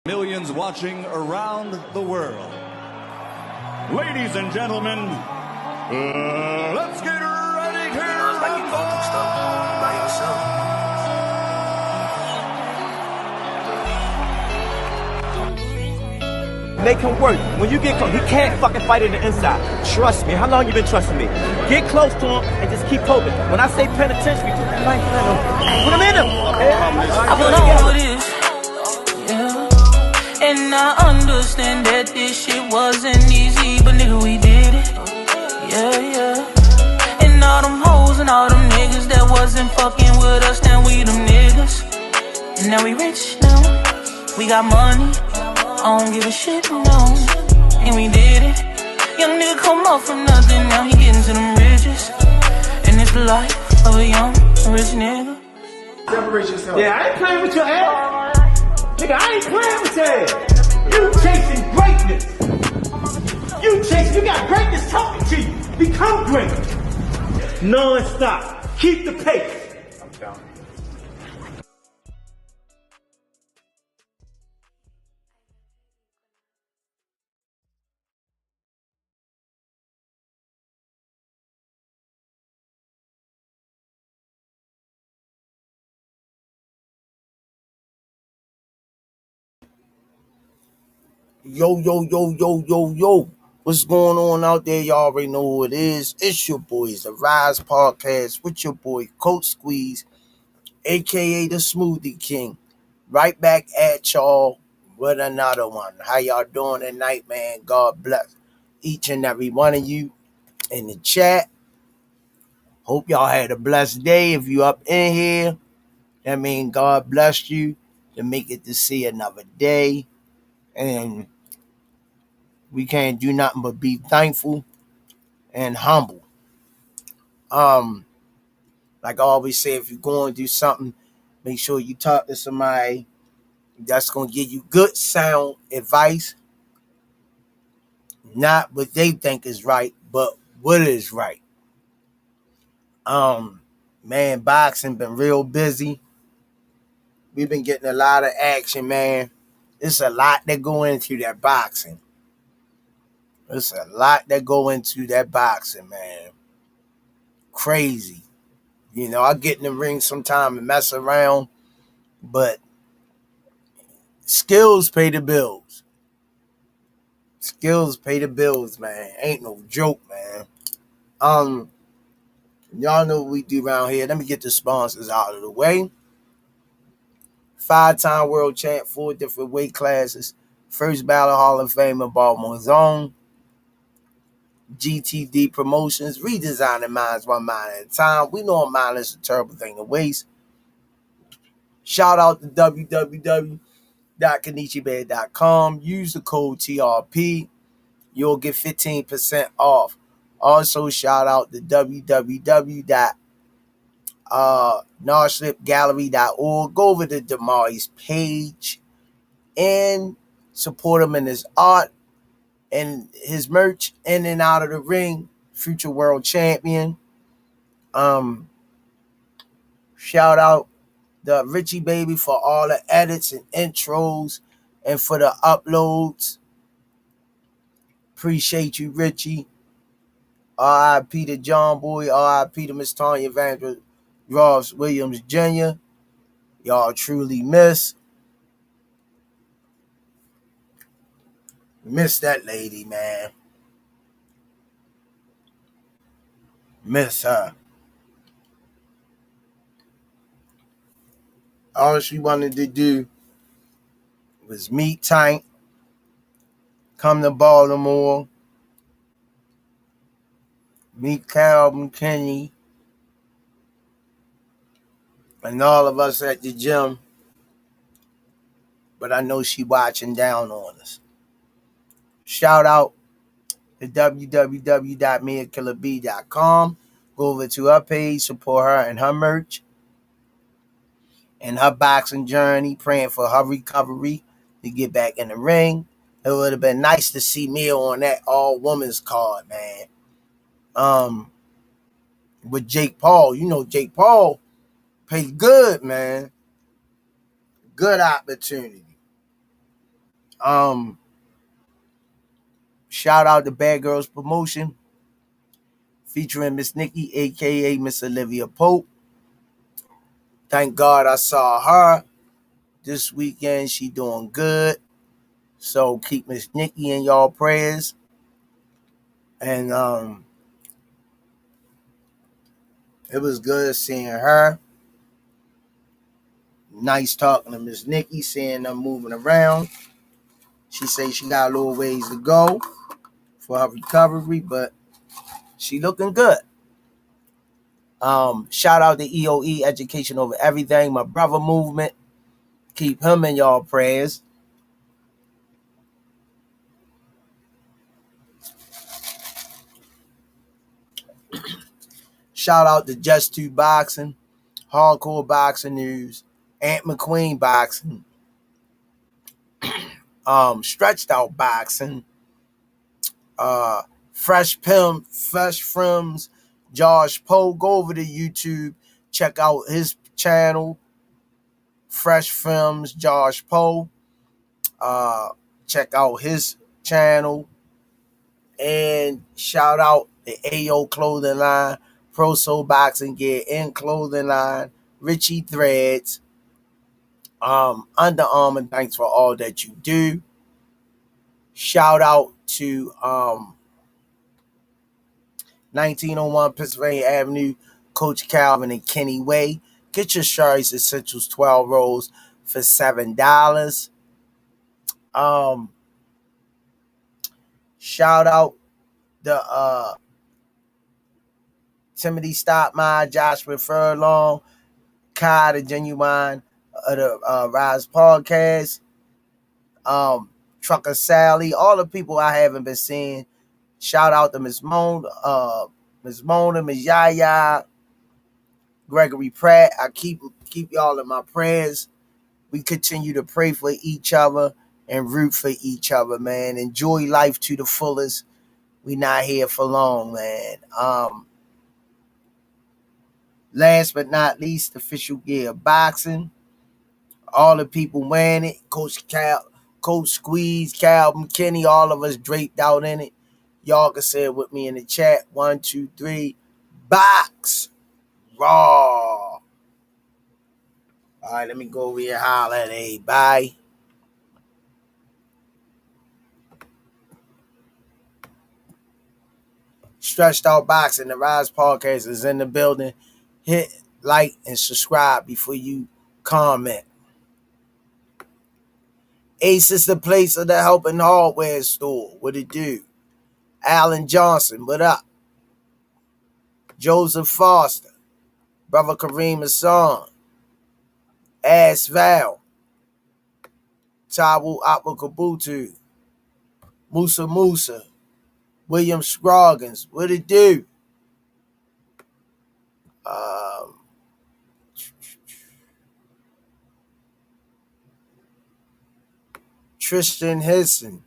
Millions watching around the world. Ladies and gentlemen, let's get ready to rumble! Make him work. When you get close, he can't fucking fight in the inside. Trust me. How long you been trusting me? Get close to him and just keep poking. When I say penitentiary, put that knife in him. Put him in him. I know this. Yeah. And I understand that this shit wasn't easy, but nigga, we did it. Yeah, yeah. And all them hoes and all them niggas that wasn't fucking with us, now we them niggas. And now we rich now. We got money. I don't give a shit, no. And we did it. Young nigga come up from nothing, now he getting to them riches. And it's the life of a young rich nigga. Separate yourself. Yeah, I ain't playing with your ass. Nigga, I ain't playing with your ass. You chasing greatness. You got greatness talking to you. Become great. Non-stop. Keep the pace. I'm down. Yo, yo, yo, yo, yo, yo. What's going on out there? Y'all already know who it is. It's your boys, the Rize Podcast with your boy, Coach Squeeze, a.k.a. the Smoothie King. Right back at y'all with another one. How y'all doing tonight, man? God bless each and every one of you in the chat. Hope y'all had a blessed day. If you up in here, that means God blessed you to make it to see another day. And we can't do nothing but be thankful and humble. Like I always say, if you're going to do something, make sure you talk to somebody that's going to give you good sound advice. Not what they think is right, but what is right. Man, boxing been real busy. We've been getting a lot of action, man. It's a lot that go into that boxing. It's a lot that go into that boxing, man. Crazy. You know, I get in the ring sometime and mess around, but skills pay the bills. Skills pay the bills, man. Ain't no joke, man. Y'all know what we do around here. Let me get the sponsors out of the way. 5-time world champ, 4 different weight classes. First ballot Hall of Famer, Baltimore's own. GTD Promotions, redesigning minds one mind at a time. We know a mind is a terrible thing to waste. Shout out to www.kenichibed.com. Use the code TRP. You'll get 15% off. Also, shout out to www.narslipgallery.org. Go over to Damari's page and support him in his art and his merch in and out of the ring. Future world champion. Shout out the Richie Baby for all the edits and intros and for the uploads. Appreciate you, Richie. R.I.P. to John Boy. R.I.P. to Miss Tanya Vandra Ross Williams Jr. Y'all truly miss that lady, man. Miss her. All she wanted to do was meet Tank, come to Baltimore, meet Calvin Kenny, and all of us at the gym. But I know she watching down on us. Shout out to www.miakillerb.com. Go over to her page, support her and her merch and her boxing journey, praying for her recovery to get back in the ring. It would have been nice to see Mia on that all-women's card, man. With Jake Paul. You know Jake Paul paid good, man. Good opportunity. Shout out to Bad Girls Promotion featuring Miss Nikki, aka Miss Olivia Pope. Thank God I saw her this weekend. She doing good. So keep Miss Nikki in y'all prayers. And it was good seeing her. Nice talking to Miss Nikki, seeing her moving around. She say she got a little ways to go for her recovery, but she looking good. Shout out to EOE, Education Over Everything, my brother movement. Keep him in y'all prayers. Shout out to Just 2 Boxing, Hardcore Boxing News, Ant McQueen Boxing, Stretched Out Boxing, Fresh Films, Josh Poe. Go over to YouTube, check out his channel, Fresh Films, Josh Poe. Check out his channel. And shout out the AO clothing line, Pro Soul Boxing Gear and clothing line, Richie Threads, Under Armour. Thanks for all that you do. Shout out to 1901 Pennsylvania Avenue, Coach Calvin and Kenny Way. Get your Shari's Essentials 12 rolls for $7. Shout out the Timothy Stockmire, Joshua Furlong, Kai the Genuine of the Rize Podcast, Trucker Sally, all the people I haven't been seeing. Shout out to Miss Mona, Miss Yaya, Gregory Pratt. I keep y'all in my prayers. We continue to pray for each other and root for each other, man. Enjoy life to the fullest. We not here for long, man. Last but not least, Official Gear Boxing. All the people wearing it. Coach Squeeze, Calvin, Kenny, all of us draped out in it. Y'all can say it with me in the chat. 1, 2, 3. Box. Raw. All right, let me go over here and holler at everybody. Stretched Out Boxing, the Rize Podcast is in the building. Hit like and subscribe before you comment. Ace is the place of the helping hardware store. What it do? Alan Johnson, what up? Joseph Foster, Brother Kareem Hassan, Ass Val, Tabu Apakabutu, Musa, William Scroggins, what it do? Tristan Henson,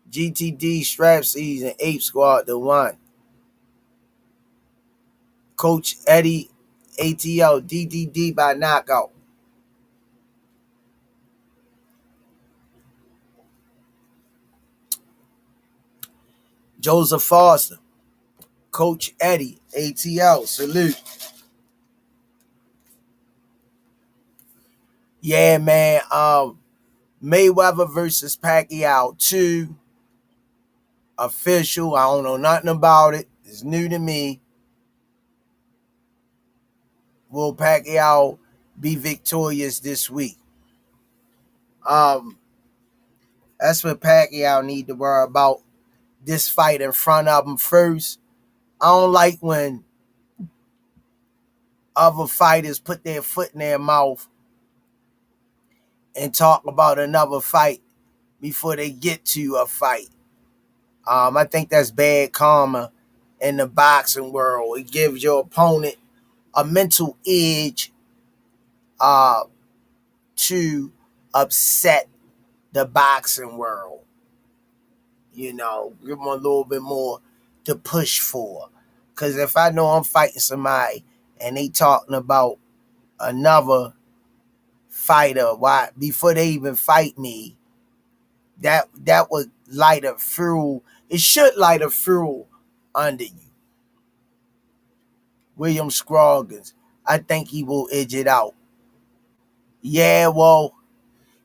GTD Strap Season, Ape Squad, the one. Coach Eddie, ATL, DDD by knockout. Joseph Foster, Coach Eddie, ATL, salute. Yeah, man. Mayweather versus Pacquiao 2. Official. I don't know nothing about it. It's new to me. Will Pacquiao be victorious this week? That's what Pacquiao need to worry about. This fight in front of him first. I don't like when other fighters put their foot in their mouth and talk about another fight before they get to a fight. I think that's bad karma in the boxing world. It gives your opponent a mental edge to upset the boxing world. You know, give them a little bit more to push for. Because if I know I'm fighting somebody and they talking about another fighter, why before they even fight me, that would light a fuel. It should light a fuel under you. William Scroggins, I think he will edge it out. Yeah, well,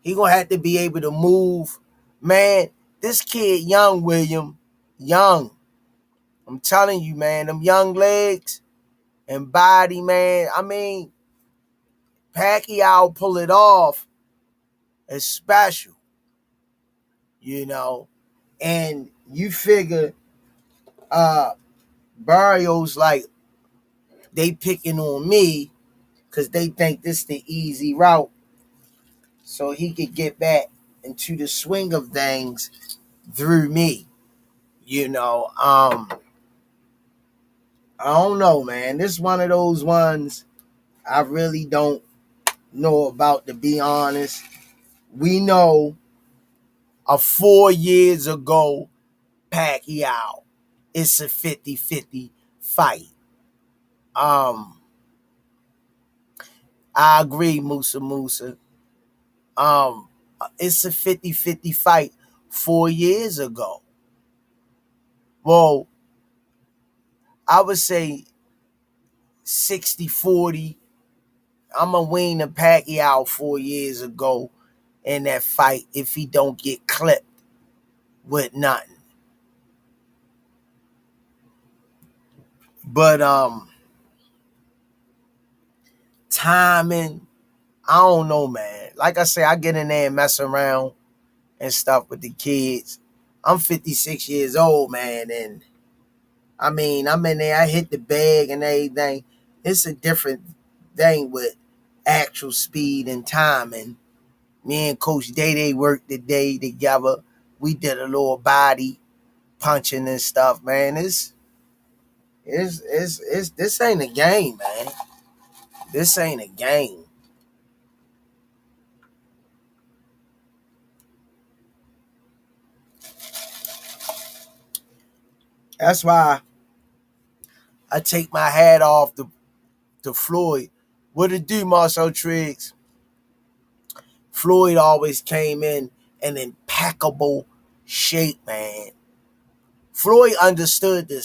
he gonna have to be able to move. Man, this kid, young William, young. I'm telling you, man, them young legs and body, man. I mean, Pacquiao pull it off. It's special, you know. And you figure Barios, like, they picking on me because they think this the easy route. So he could get back into the swing of things through me. You know, I don't know, man. This is one of those ones I really don't know about, to be honest. We know 4 years ago, Pacquiao, it's a 50-50 fight. I agree, Musa. It's a 50-50 fight 4 years ago. Well, I would say 60-40. I'm going to win the Pacquiao 4 years ago in that fight if he don't get clipped with nothing. But timing, I don't know, man. Like I say, I get in there and mess around and stuff with the kids. I'm 56 years old, man, and I mean, I'm in there, I hit the bag and everything. It's a different thing with actual speed and timing. Me and Coach Day worked the day together. We did a little body punching and stuff, man. It's this ain't a game, man. This ain't a game. That's why I take my hat off to Floyd. What it do, Marcel Triggs? Floyd always came in an impeccable shape, man. Floyd understood the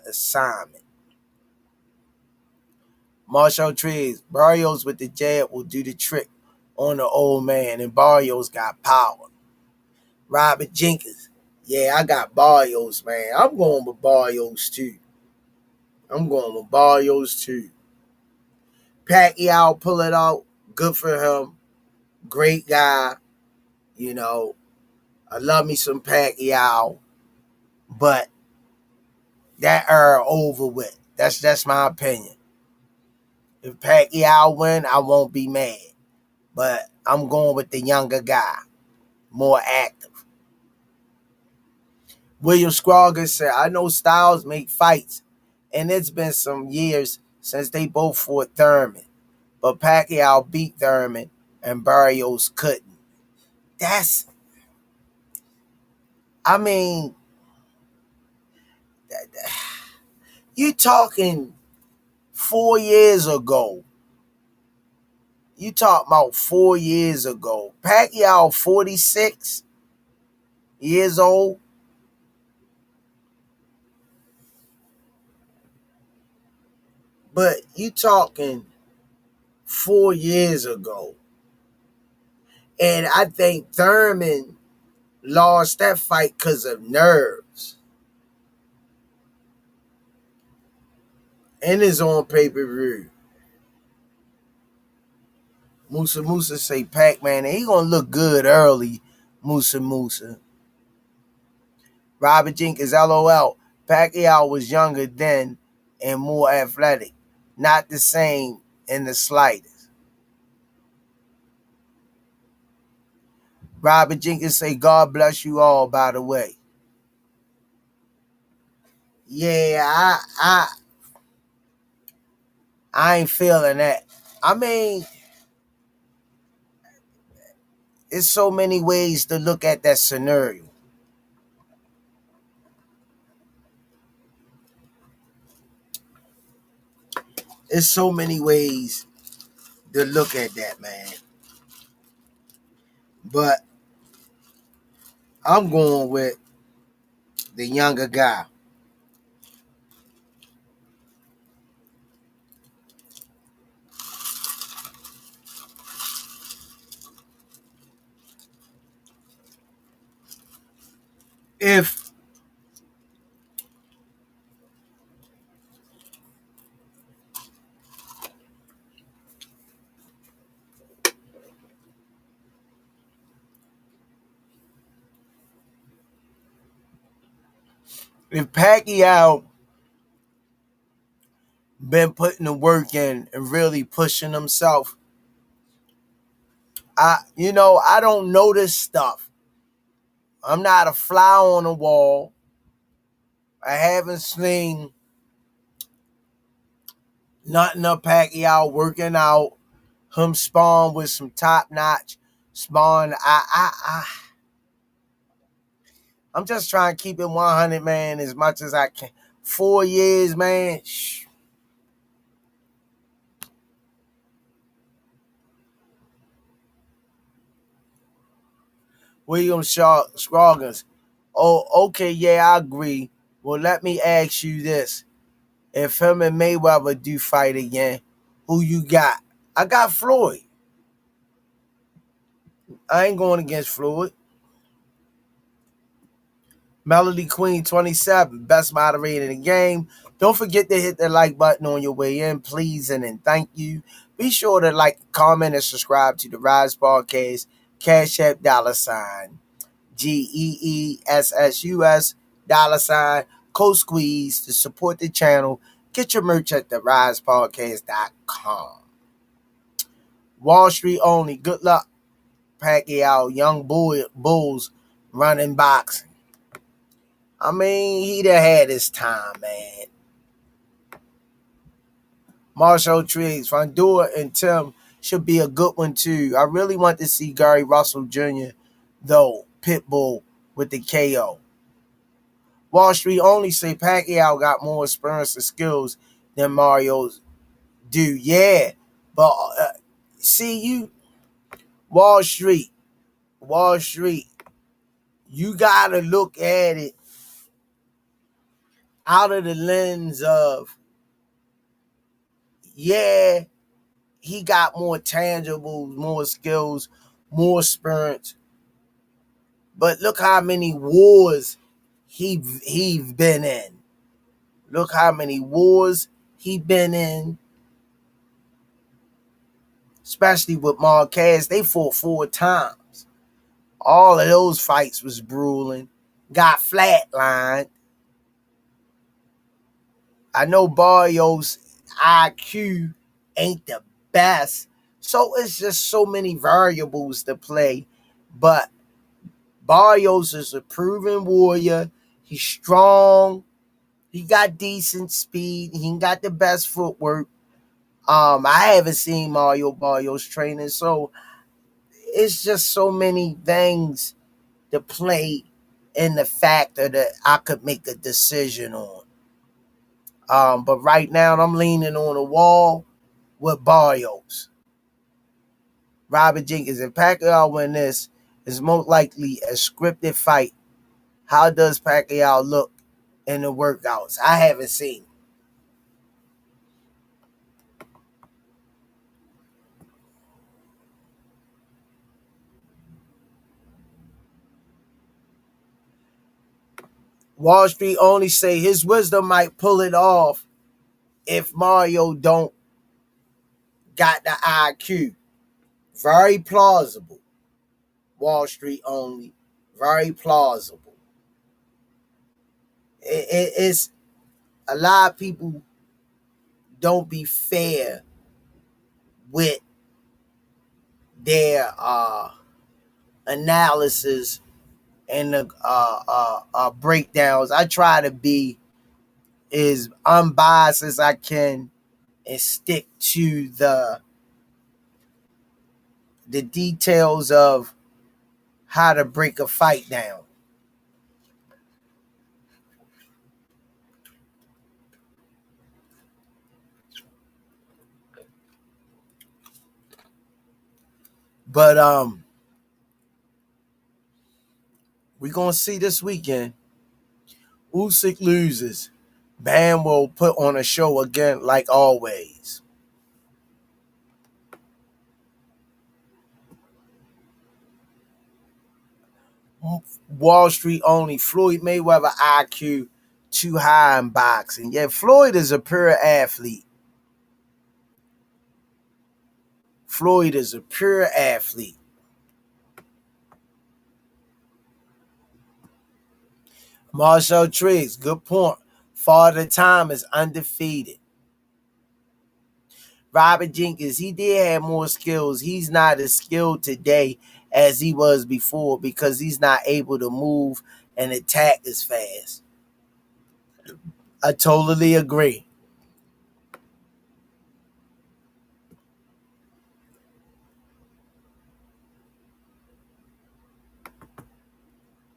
assignment. Marshall Triggs, Barios with the jab will do the trick on the old man, and Barios got power. Robert Jenkins, yeah, I got Barios, man. I'm going with Barios too. Pacquiao pull it out, good for him. Great guy, you know. I love me some Pacquiao, but that era over with. That's my opinion. If Pacquiao win, I won't be mad. But I'm going with the younger guy, more active. William Scroggins said, I know styles make fights, and it's been some years since they both fought Thurman. But Pacquiao beat Thurman, and Barios couldn't. I mean, you talking 4 years ago. You talk about 4 years ago. Pacquiao, 46 years old. But you talking 4 years ago. And I think Thurman lost that fight because of nerves. And it's on pay-per-view. Musa say Pac-Man, and he gonna look good early, Musa. Robert Jenkins, LOL. Pacquiao was younger then and more athletic. Not the same in the slightest. Robert Jenkins say, God bless you all, by the way. Yeah, I ain't feeling that. I mean, there's so many ways to look at that scenario. There's so many ways to look at that, man. But I'm going with the younger guy. If Pacquiao been putting the work in and really pushing himself, I don't know this stuff. I'm not a fly on the wall. I haven't seen nothing of Pacquiao working out, him spawn with some top notch spawn. I'm just trying to keep it 100, man, as much as I can. 4 years, man. William Scroggins. Oh, okay, yeah, I agree. Well, let me ask you this. If him and Mayweather do fight again, who you got? I got Floyd. I ain't going against Floyd. Melody Queen 27, best moderator in the game. Don't forget to hit the like button on your way in, please, and thank you. Be sure to like, comment, and subscribe to the Rize Podcast. Cash App $, GEESSUS $ Code Squeeze to support the channel. Get your merch at therisepodcast.com. Wall Street only. Good luck, Pacquiao. Young Bulls running boxing. I mean, he done had his time, man. Marshall Triggs, Fondura, and Tim should be a good one, too. I really want to see Gary Russell Jr., though, Pitbull with the KO. Wall Street only say Pacquiao got more experience and skills than Mario's do. Yeah, but see, Wall Street, you got to look at it out of the lens of, yeah, he got more tangibles, more skills, more experience. But look how many wars he's been in. Look how many wars he been in. Especially with Marquez, they fought 4 times. All of those fights was grueling. Got flatlined. I know Barrios' IQ ain't the best. So it's just so many variables to play. But Barrios is a proven warrior. He's strong. He got decent speed. He ain't got the best footwork. I haven't seen Mario Barrios training, so it's just so many things to play in the factor that I could make a decision on. But right now I'm leaning on the wall with Barrios. Robert Jenkins, if Pacquiao win this, is most likely a scripted fight. How does Pacquiao look in the workouts? I haven't seen. Wall Street only say his wisdom might pull it off if Mario don't got the IQ. Very plausible. Wall Street only. Very plausible. It's a lot of people don't be fair with their analysis and the breakdowns. I try to be as unbiased as I can and stick to the details of how to break a fight down. But We're going to see this weekend. Usyk loses. Bam will put on a show again like always. Wall Street only. Floyd Mayweather IQ too high in boxing. Yeah, Floyd is a pure athlete. Floyd is a pure athlete. Marshall Triggs, good point. Father Time is undefeated. Robert Jenkins, he did have more skills. He's not as skilled today as he was before because he's not able to move and attack as fast. I totally agree.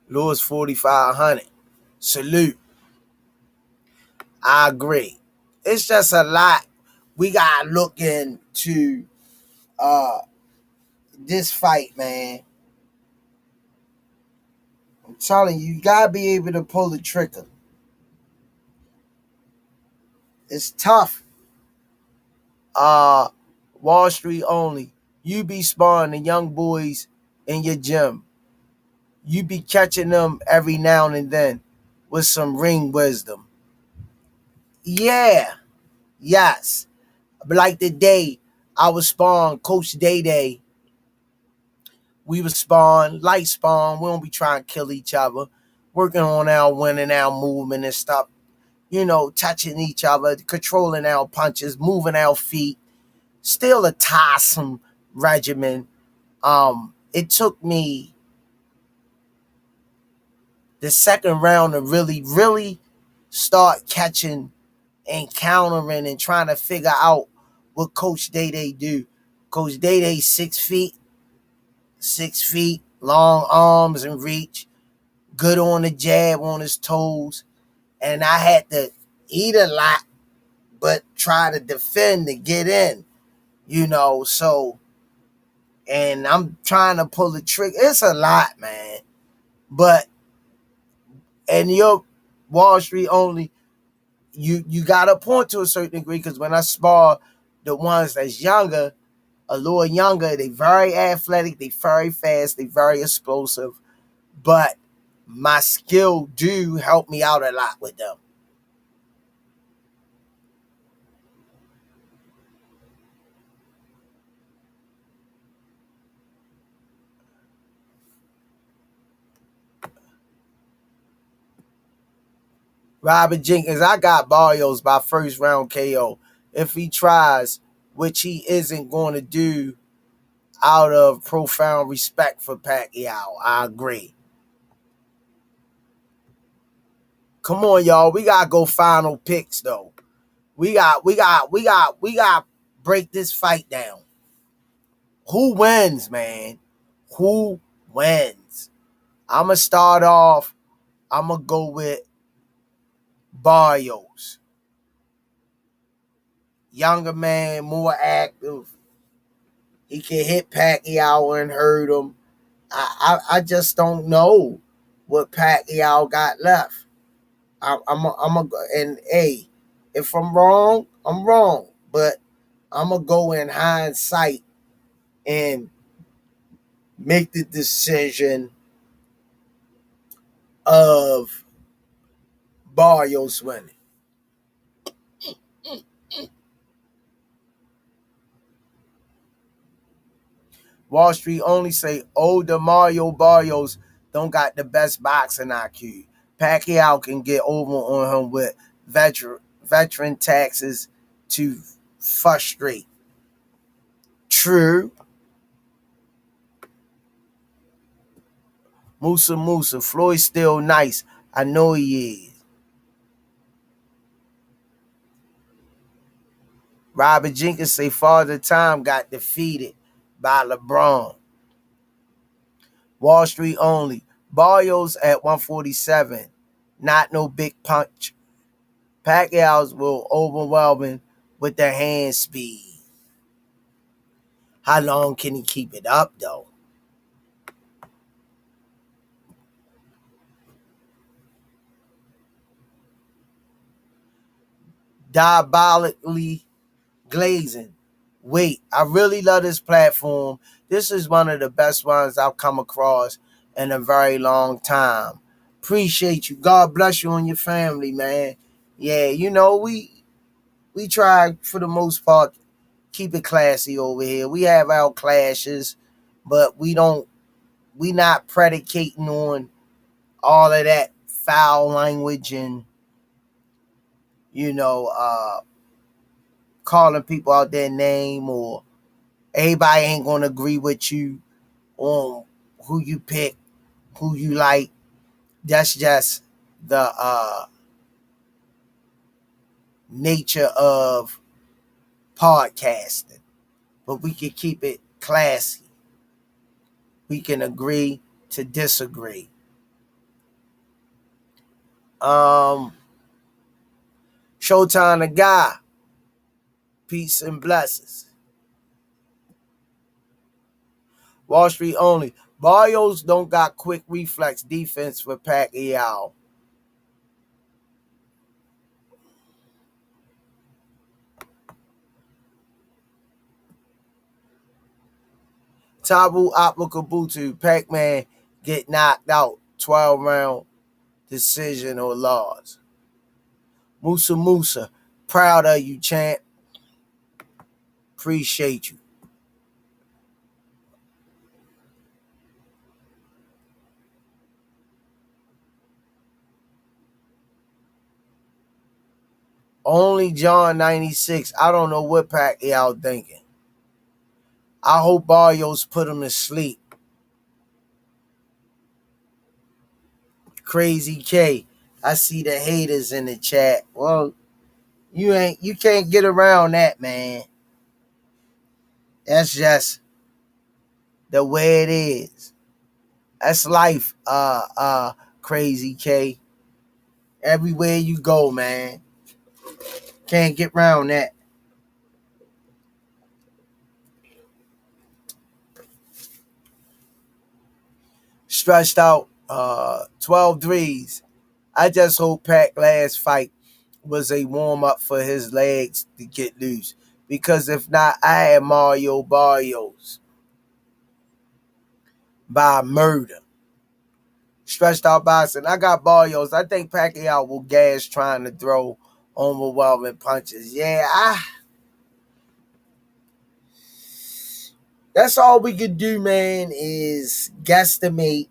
Lewis 4,500. Salute. I agree. It's just a lot. We gotta look into this fight, man. I'm telling you, you gotta be able to pull the trigger. It's tough. Wall Street only. You be sparring the young boys in your gym. You be catching them every now and then with some ring wisdom. Yeah. Yes. Like the day I was sparring Coach Day Day. We was sparring, light sparring. We don't be trying to kill each other. Working on our winning, our movement and stuff. You know, touching each other, controlling our punches, moving our feet. Still a tiresome regimen. It took me the second round to really start catching and countering and trying to figure out what Coach Day Day do. Coach Day Day 6 feet, long arms and reach, good on the jab, on his toes, and I had to eat a lot, but try to defend to get in, so, and I'm trying to pull the trigger. It's a lot, man, but, and your Wall Street only, you got a point to a certain degree, because when I spar the ones that's younger, a little younger, they very athletic, they very fast, they very explosive, but my skill do help me out a lot with them. Robert Jenkins, I got Barios by first round KO. If he tries, which he isn't going to do out of profound respect for Pacquiao, I agree. Come on, y'all. We gotta go final picks though. We got break this fight down. Who wins, man? Who wins? I'ma start off. I'ma go with Barios. Younger man, more active. He can hit Pacquiao and hurt him. I just don't know what Pacquiao got left. And hey, if I'm wrong, I'm wrong. But I'm gonna go in hindsight and make the decision of Barrios winning. Wall Street only say older Mario Barrios don't got the best boxing IQ. Pacquiao can get over on him with veteran taxes to frustrate. True. Musa, Floyd's still nice. I know he is. Robert Jenkins say Father Time got defeated by LeBron. Wall Street only. Barrios at 147. Not no big punch. Pacquiao's will overwhelming with the hand speed. How long can he keep it up, though? diabolically glazing. Wait, I really love this platform. This is one of the best ones I've come across in a very long time. Appreciate you. God bless you and your family, man. Yeah, you know, we try for the most part keep it classy over here. We have our clashes, but we not predicating on all of that foul language and calling people out their name, or everybody ain't gonna agree with you on who you pick, who you like. That's just the nature of podcasting. But we can keep it classy. We can agree to disagree. Showtime the guy. Peace and blessings. Wall Street only. Barios don't got quick reflex defense for Pacquiao. Tabu Apakabutu, Pac-Man get knocked out 12 round decision or loss. Musa, proud of you, champ. Appreciate you. Only John 96. I don't know what Pacquiao thinking. I hope Barios put him to sleep. Crazy K. I see the haters in the chat. Well, you can't get around that, man. That's just the way it is. That's life, Crazy K. Everywhere you go, man. Can't get around that. Stretched out 12 threes. I just hope Pac last fight was a warm-up for his legs to get loose. Because if not, I had Mario Barrios by murder. Stretched out boxing. I got Barrios. I think Pacquiao will gas trying to throw overwhelming punches. Yeah, that's all we could do, man, is guesstimate.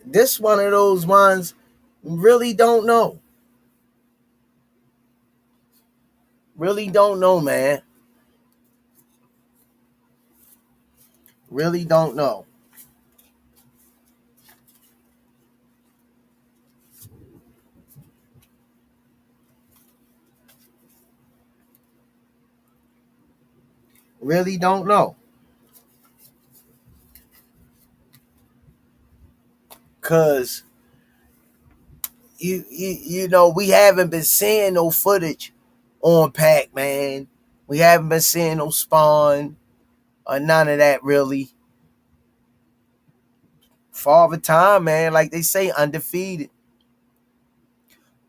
This one of those ones, really don't know. Really don't know, man. Really don't know. Really don't know. Cause you know, we haven't been seeing no footage on Pac-Man. We haven't been seeing no Spawn or none of that really. Father Time, man, like they say, undefeated.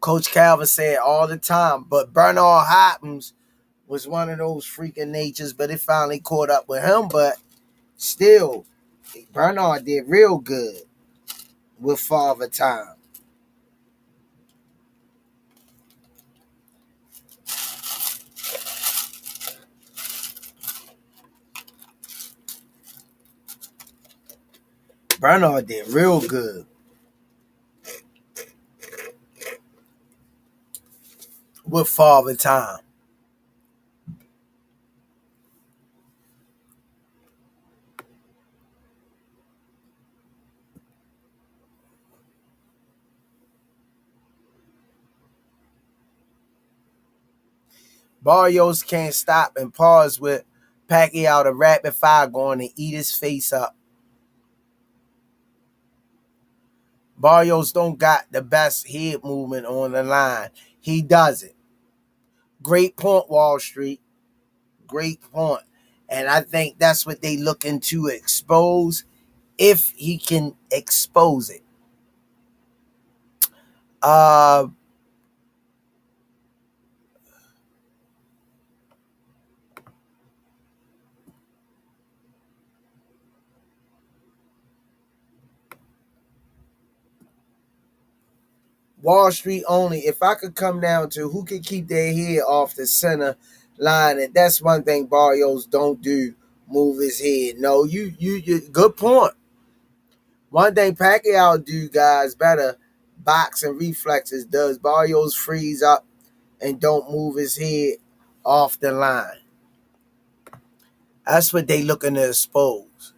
Coach Calvin said all the time, but Bernard Hopkins was one of those freaking natures, but it finally caught up with him. But still, Bernard did real good with Father Time. Bernard did real good with Father Time. Barrios can't stop and pause with Pacquiao, the rapid fire going to eat his face up. Barrios don't got the best head movement on the line. He doesn't. Great point, Wall Street. Great point. And I think that's what they looking to expose, if he can expose it. Wall Street only. If I could come down to who could keep their head off the center line, and that's one thing Barrios don't do, move his head. No, you good point. One thing Pacquiao do, guys, better boxing reflexes does. Barrios freeze up and don't move his head off the line. That's what they looking to expose.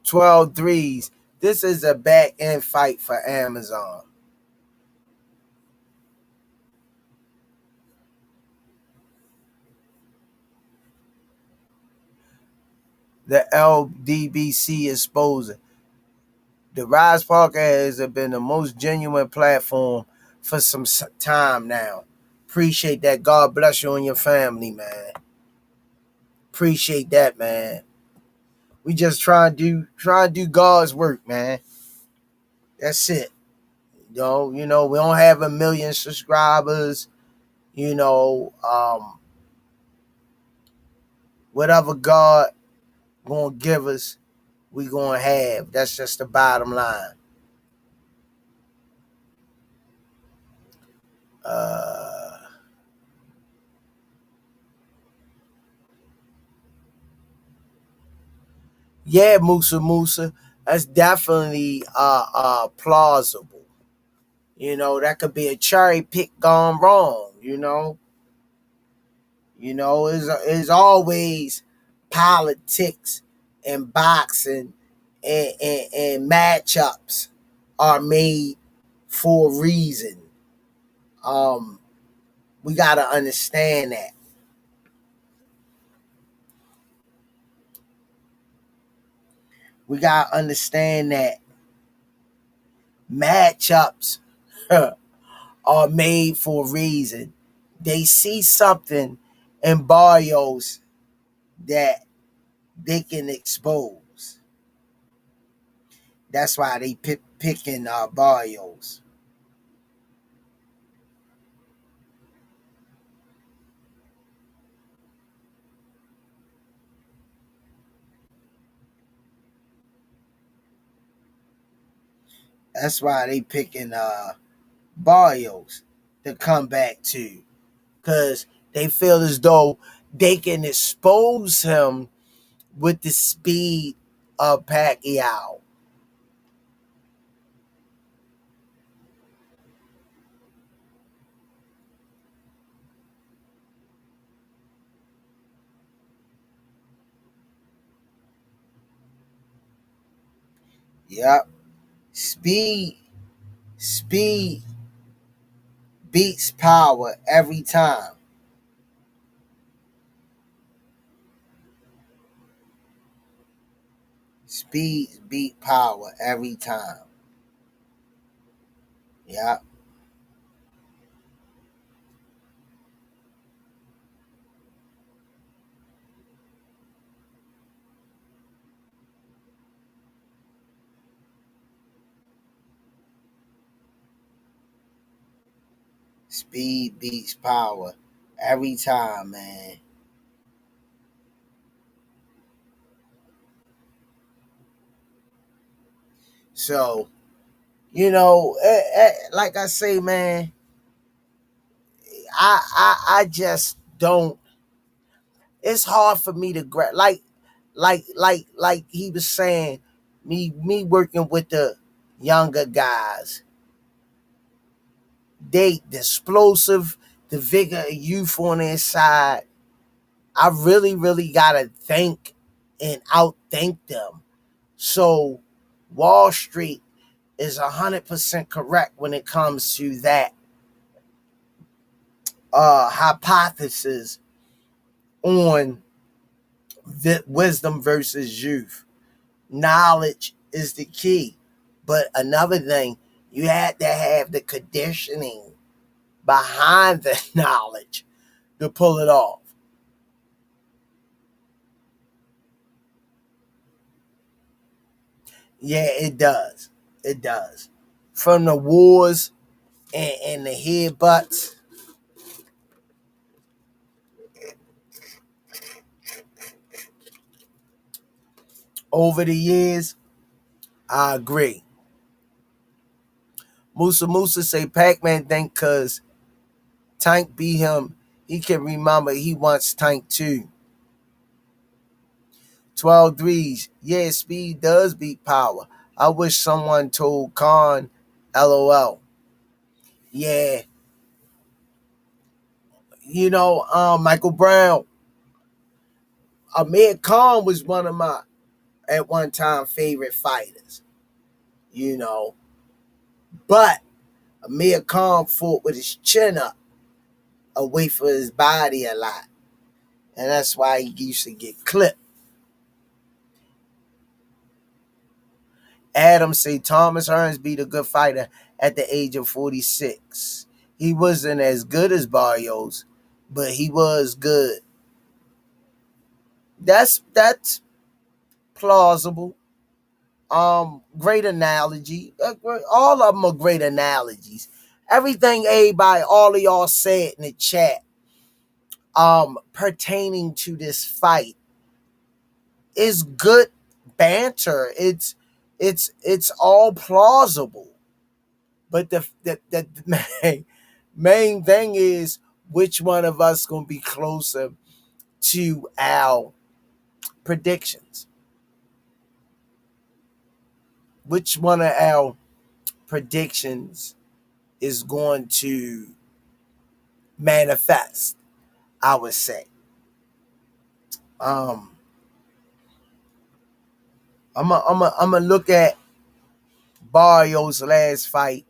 Twelve threes. This is a back end fight for Amazon. The LDBC exposure. The Rize podcast has been the most genuine platform for some time now. Appreciate that. God bless you and your family, man. Appreciate that, man. We just try and do God's work, man. That's it. You know, we don't have 1 million subscribers. You know, whatever God gonna give us, we gonna have. That's just the bottom line. Yeah, Musa. That's definitely plausible. You know, that could be a cherry pick gone wrong, you know. You know, it's always politics and boxing and matchups are made for a reason. We gotta understand that. We gotta understand that matchups are made for a reason. They see something in Barrios that they can expose. That's why they picking Barrios. That's why they picking Barrios to come back to. Because they feel as though they can expose him with the speed of Pacquiao. Yep. Speed beats power every time. Speed beat power every time. Yep. Speed beats power every time, man. So, you know, like I say, man, I just don't. It's hard for me to grab. Like he was saying, me working with the younger guys. They the explosive, the vigor of youth on their side. I really gotta think and outthink them. So Wall Street is 100% correct when it comes to that hypothesis on the wisdom versus youth. Knowledge is the key. But another thing, you had to have the conditioning behind the knowledge to pull it off. Yeah, it does. It does. From the wars and the headbutts over the years, I agree. Musa say Pac-Man think cause Tank beat him, he can remember he wants Tank too. 12 threes. Yeah, speed does beat power. I wish someone told Khan LOL. Yeah. Michael Brown. Amir Khan was one of my at one time favorite fighters. You know. But Amir Khan fought with his chin up away from his body a lot. And that's why he used to get clipped. Adam say Thomas Hearns beat a good fighter at the age of 46. He wasn't as good as Barrios, but he was good. That's plausible. Great analogy. All of them are great analogies. Everything all of y'all said in the chat, pertaining to this fight is good banter. It's all plausible. But the main thing is which one of us gonna be closer to our predictions. Which one of our predictions is going to manifest, I would say. I'm gonna look at Barrios' last fight,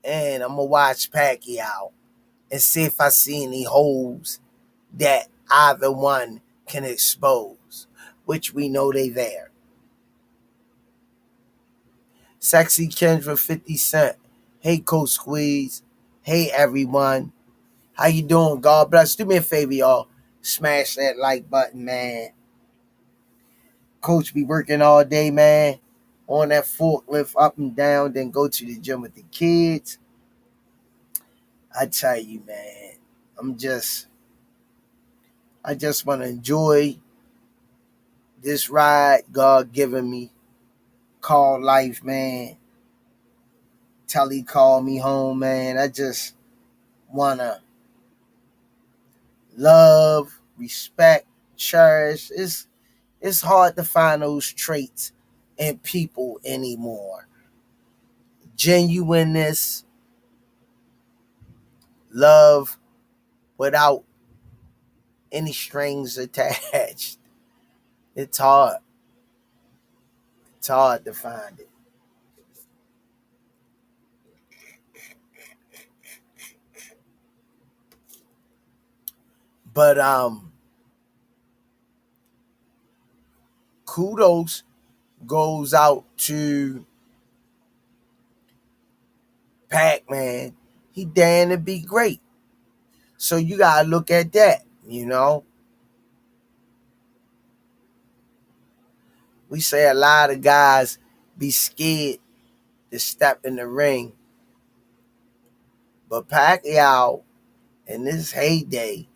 and I'm gonna watch Pacquiao and see if I see any holes that either one can expose, which we know they there. Sexy Kendra 50 Cent. Hey, Coach Squeeze. Hey, everyone. How you doing? God bless. Do me a favor, y'all. Smash that like button, man. Coach be working all day, man. On that forklift, up and down, then go to the gym with the kids. I tell you, man, I just want to enjoy this ride God given me. Call life, man. Till he call me home, man. I just want to love, respect, cherish. It's hard to find those traits in people anymore. Genuineness, love without any strings attached. It's hard. It's hard to find it. But kudos goes out to Pac-Man. He damn to be great. So you gotta look at that, We say a lot of guys be scared to step in the ring. But Pacquiao, in his heyday,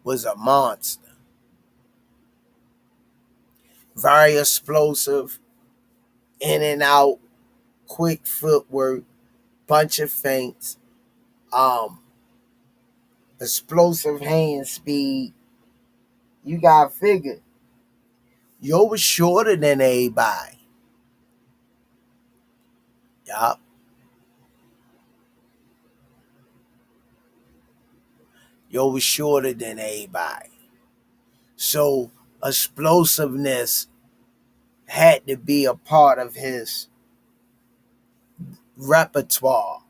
was a monster. Very explosive, in and out, quick footwork, bunch of feints, explosive hand speed. You gotta figure, Yo was shorter than everybody. Yup. Yo was shorter than everybody. So explosiveness had to be a part of his repertoire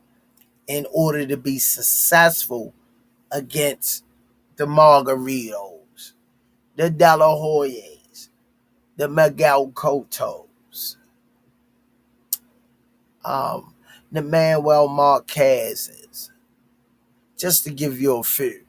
in order to be successful against the Margaritos, the De La Hoyas, the Miguel Cottos, the Manuel Marquezes, just to give you a few.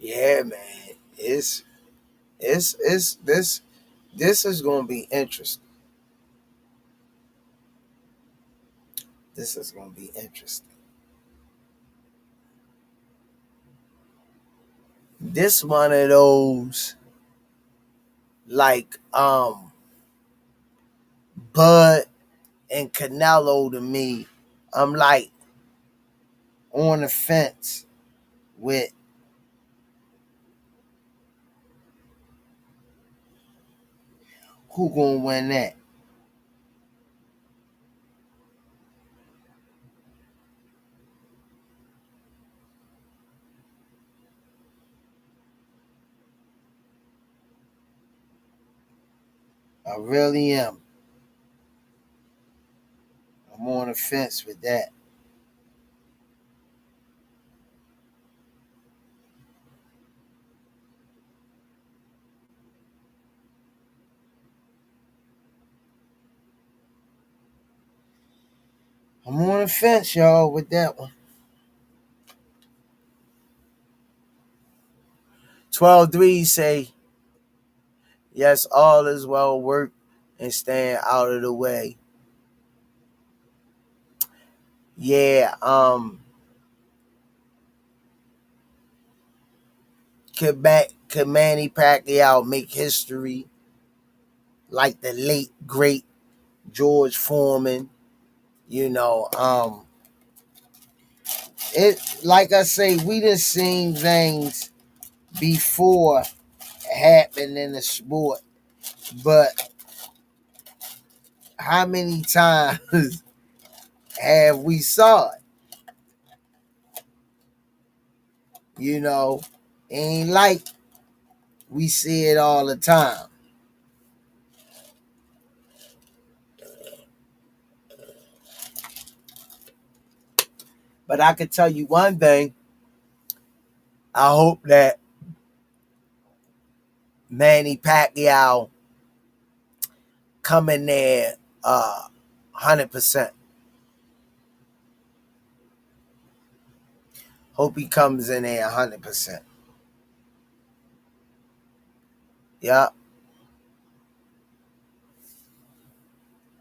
Yeah, man. It's this is gonna be interesting. This is gonna be interesting. This one of those like Bud and Canelo to me. I'm like on the fence with who gonna win that. I really am. I'm on the fence with that. I'm on the fence, y'all, with that one. 12-3 say, yes, all is well work and staying out of the way. Yeah, could Manny Pacquiao make history like the late great George Foreman? You know, it like I say, we done seen things before happen in the sport, but how many times have we saw it? You know, ain't like we see it all the time. But I can tell you one thing. I hope that Manny Pacquiao come in there 100%. Hope he comes in there 100%. Yeah.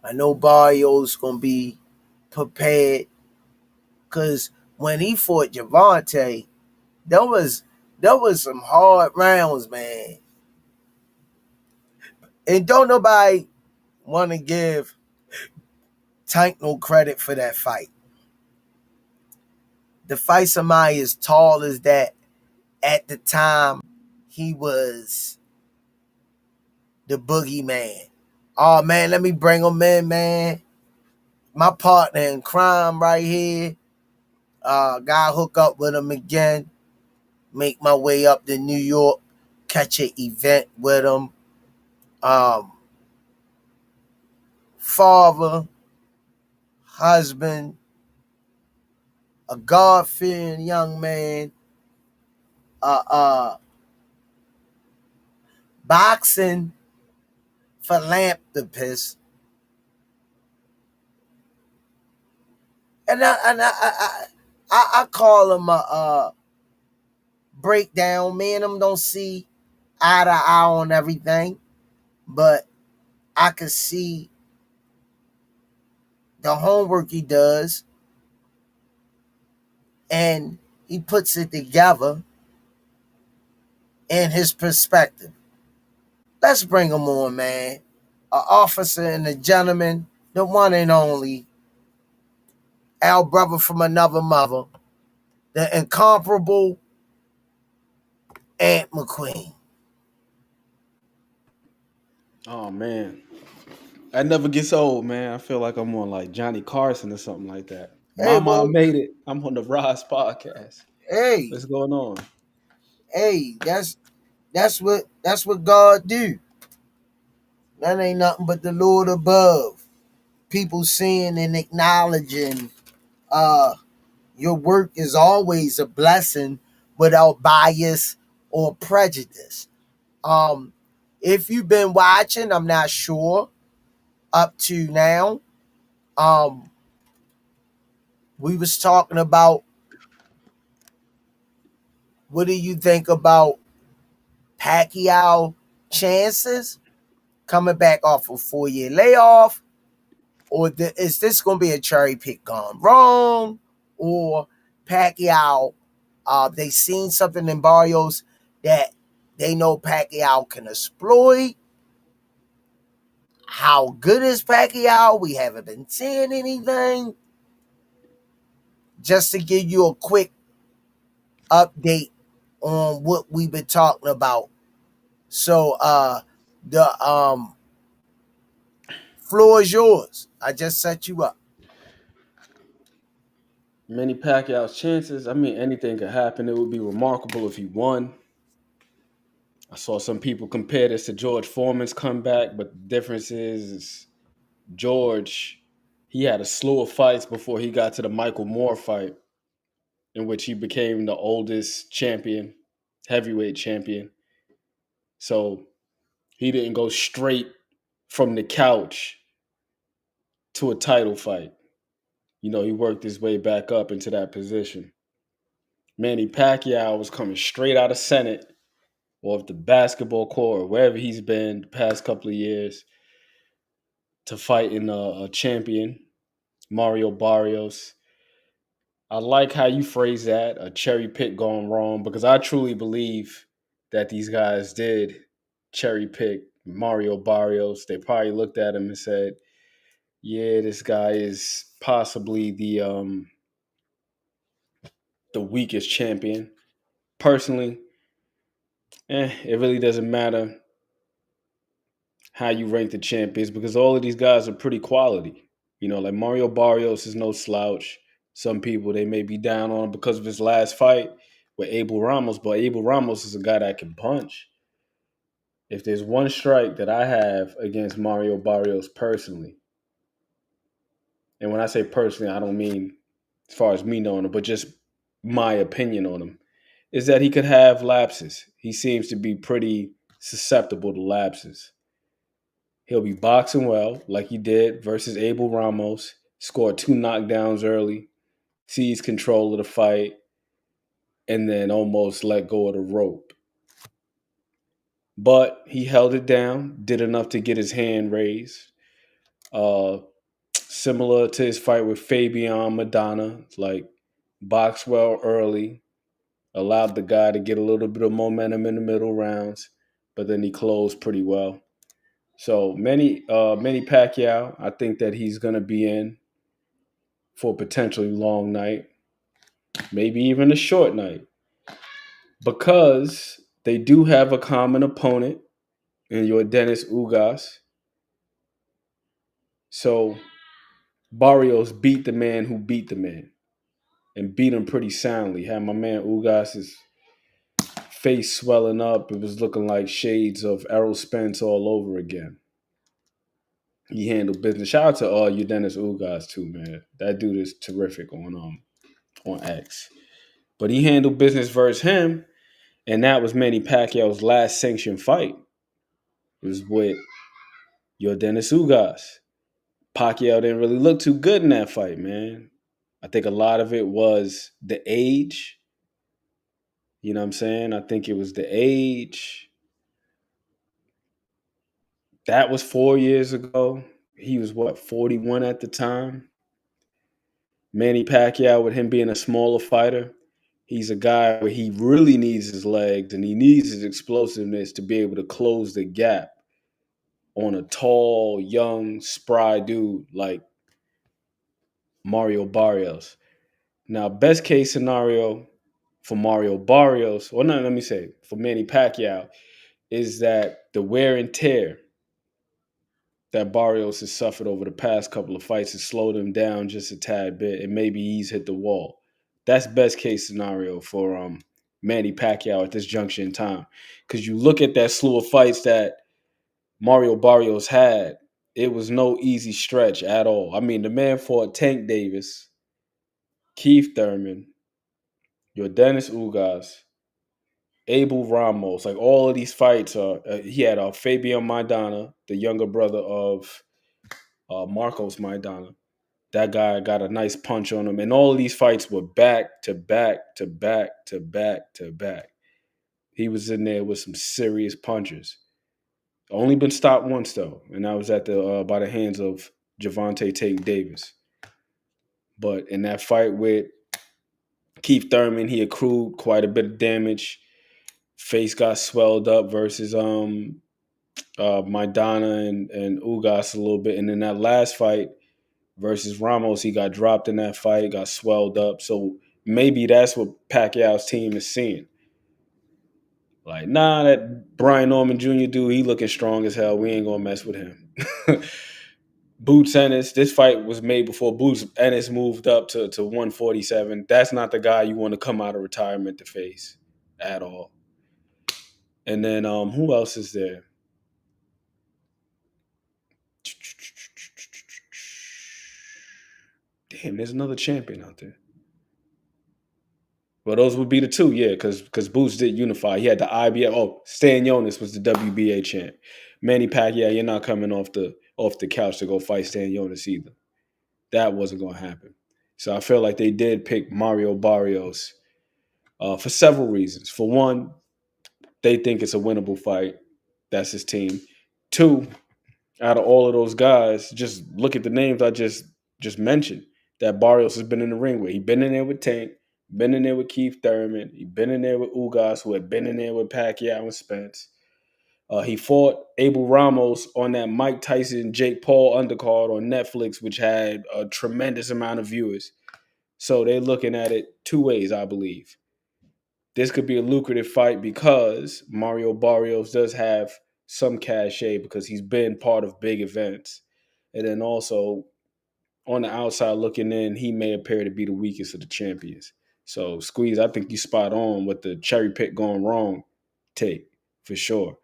I know Barrios gonna be prepared because when he fought Javante, there was some hard rounds, man. And don't nobody want to give Tank no credit for that fight. To fight somebody as tall as that at the time, he was the boogeyman. Oh man, let me bring him in, man. My partner in crime right here. Gotta hook up with him again. Make my way up to New York, catch an event with him. Father, husband, a God-fearing young man, boxing philanthropist, and I call him a breakdown. Me and him don't see eye to eye on everything, but I can see the homework he does, and he puts it together in his perspective. Let's bring him on, man. An officer and a gentleman, the one and only, our brother from another mother, the incomparable Ant McQueen. Oh man, that never gets old, man. I feel like I'm on like Johnny Carson or something like that. Hey, Mama, I boy. made it. I'm on the Rize podcast. Hey, What's going on? hey, that's what God do. That ain't nothing but the Lord above. People seeing and acknowledging uh your work is always a blessing without bias or prejudice. Um, if you've been watching, I'm not sure up to now. Um, we was talking about What do you think about Pacquiao chances coming back off a 4-year layoff? Or is this going to be a cherry pick gone wrong? Or Pacquiao, they seen something in Barrios that they know Pacquiao can exploit. How good is Pacquiao? We haven't been seeing anything. Just to give you a quick update on what we've been talking about. So the floor is yours. I just set you up. Manny Pacquiao's chances, I mean, anything could happen. It would be remarkable if he won. I saw some people compare this to George Foreman's comeback, but the difference is George, he had a slew of fights before he got to the Michael Moore fight, in which he became the oldest champion, heavyweight champion. So he didn't go straight from the couch to a title fight. You know, he worked his way back up into that position. Manny Pacquiao was coming straight out of Senate or the basketball court or wherever he's been the past couple of years to fight in a champion, Mario Barrios. I like how you phrase that, a cherry pick gone wrong, because I truly believe that these guys did cherry pick Mario Barrios. They probably looked at him and said, yeah, this guy is possibly the weakest champion. Personally, it really doesn't matter how you rank the champions because all of these guys are pretty quality. You know, like Mario Barrios is no slouch. Some people, they may be down on him because of his last fight with Abel Ramos, but Abel Ramos is a guy that can punch. If there's one strike that I have against Mario Barrios personally, and when I say personally, I don't mean as far as me knowing him, but just my opinion on him, is that he could have lapses. He seems to be pretty susceptible to lapses. He'll be boxing well, like he did versus Abel Ramos, scored 2 knockdowns early, seized control of the fight, and then almost let go of the rope. But he held it down, did enough to get his hand raised. Similar to his fight with Fabian Madonna, like boxed well early, allowed the guy to get a little bit of momentum in the middle rounds, but then he closed pretty well. So Manny Pacquiao, I think that he's going to be in for a potentially long night, maybe even a short night, because they do have a common opponent in your Dennis Ugas. So Barrios beat the man who beat the man and beat him pretty soundly. Had my man Ugas's face swelling up. It was looking like shades of Errol Spence all over again. He handled business. Shout out to you Dennis Ugas too, man. That dude is terrific on X. But he handled business versus him, and that was Manny Pacquiao's last sanctioned fight. It was with your Dennis Ugas. Pacquiao didn't really look too good in that fight, man. I think a lot of it was the age. You know what I'm saying? I think it was the age. That was 4 years ago. He was, 41 at the time? Manny Pacquiao, with him being a smaller fighter, he's a guy where he really needs his legs and he needs his explosiveness to be able to close the gap on a tall, young, spry dude like Mario Barrios. Now, best case scenario for Mario Barrios, or no, let me say, for Manny Pacquiao, is that the wear and tear that Barrios has suffered over the past couple of fights has slowed him down just a tad bit, and maybe he's hit the wall. That's best case scenario for Manny Pacquiao at this junction in time. Because you look at that slew of fights that Mario Barrios had, it was no easy stretch at all. I mean, the man fought Tank Davis, Keith Thurman, your Dennis Ugas, Abel Ramos. Like all of these fights, he had Fabian Maidana, the younger brother of Marcos Maidana. That guy got a nice punch on him. And all of these fights were back to back to back to back to back. He was in there with some serious punches. Only been stopped once though, and that was at the by the hands of Gervonta Tate Davis. But in that fight with Keith Thurman, he accrued quite a bit of damage. Face got swelled up versus Maidana and Ugas a little bit. And in that last fight versus Ramos, he got dropped in that fight, got swelled up. So maybe that's what Pacquiao's team is seeing. Like, nah, that Brian Norman Jr. dude, he looking strong as hell. We ain't gonna mess with him. Boots Ennis, this fight was made before Boots Ennis moved up to 147. That's not the guy you want to come out of retirement to face at all. And then who else is there? Damn, there's another champion out there. Well, those would be the two, yeah, because Boots did unify. He had the IBF. Oh, Stan Jonas was the WBA champ. Manny Pacquiao, you're not coming off the couch to go fight Stan Jonas either. That wasn't going to happen. So I feel like they did pick Mario Barrios for several reasons. For one, they think it's a winnable fight. That's his team. Two, out of all of those guys, just look at the names I just mentioned that Barrios has been in the ring with. He's been in there with Tank, been in there with Keith Thurman, he's been in there with Ugas, who had been in there with Pacquiao and Spence. He fought Abel Ramos on that Mike Tyson, Jake Paul undercard on Netflix, which had a tremendous amount of viewers. So they're looking at it two ways, I believe. This could be a lucrative fight because Mario Barrios does have some cachet because he's been part of big events. And then also, on the outside looking in, he may appear to be the weakest of the champions. So, Squeeze, I think you spot on with the cherry pick going wrong take, for sure.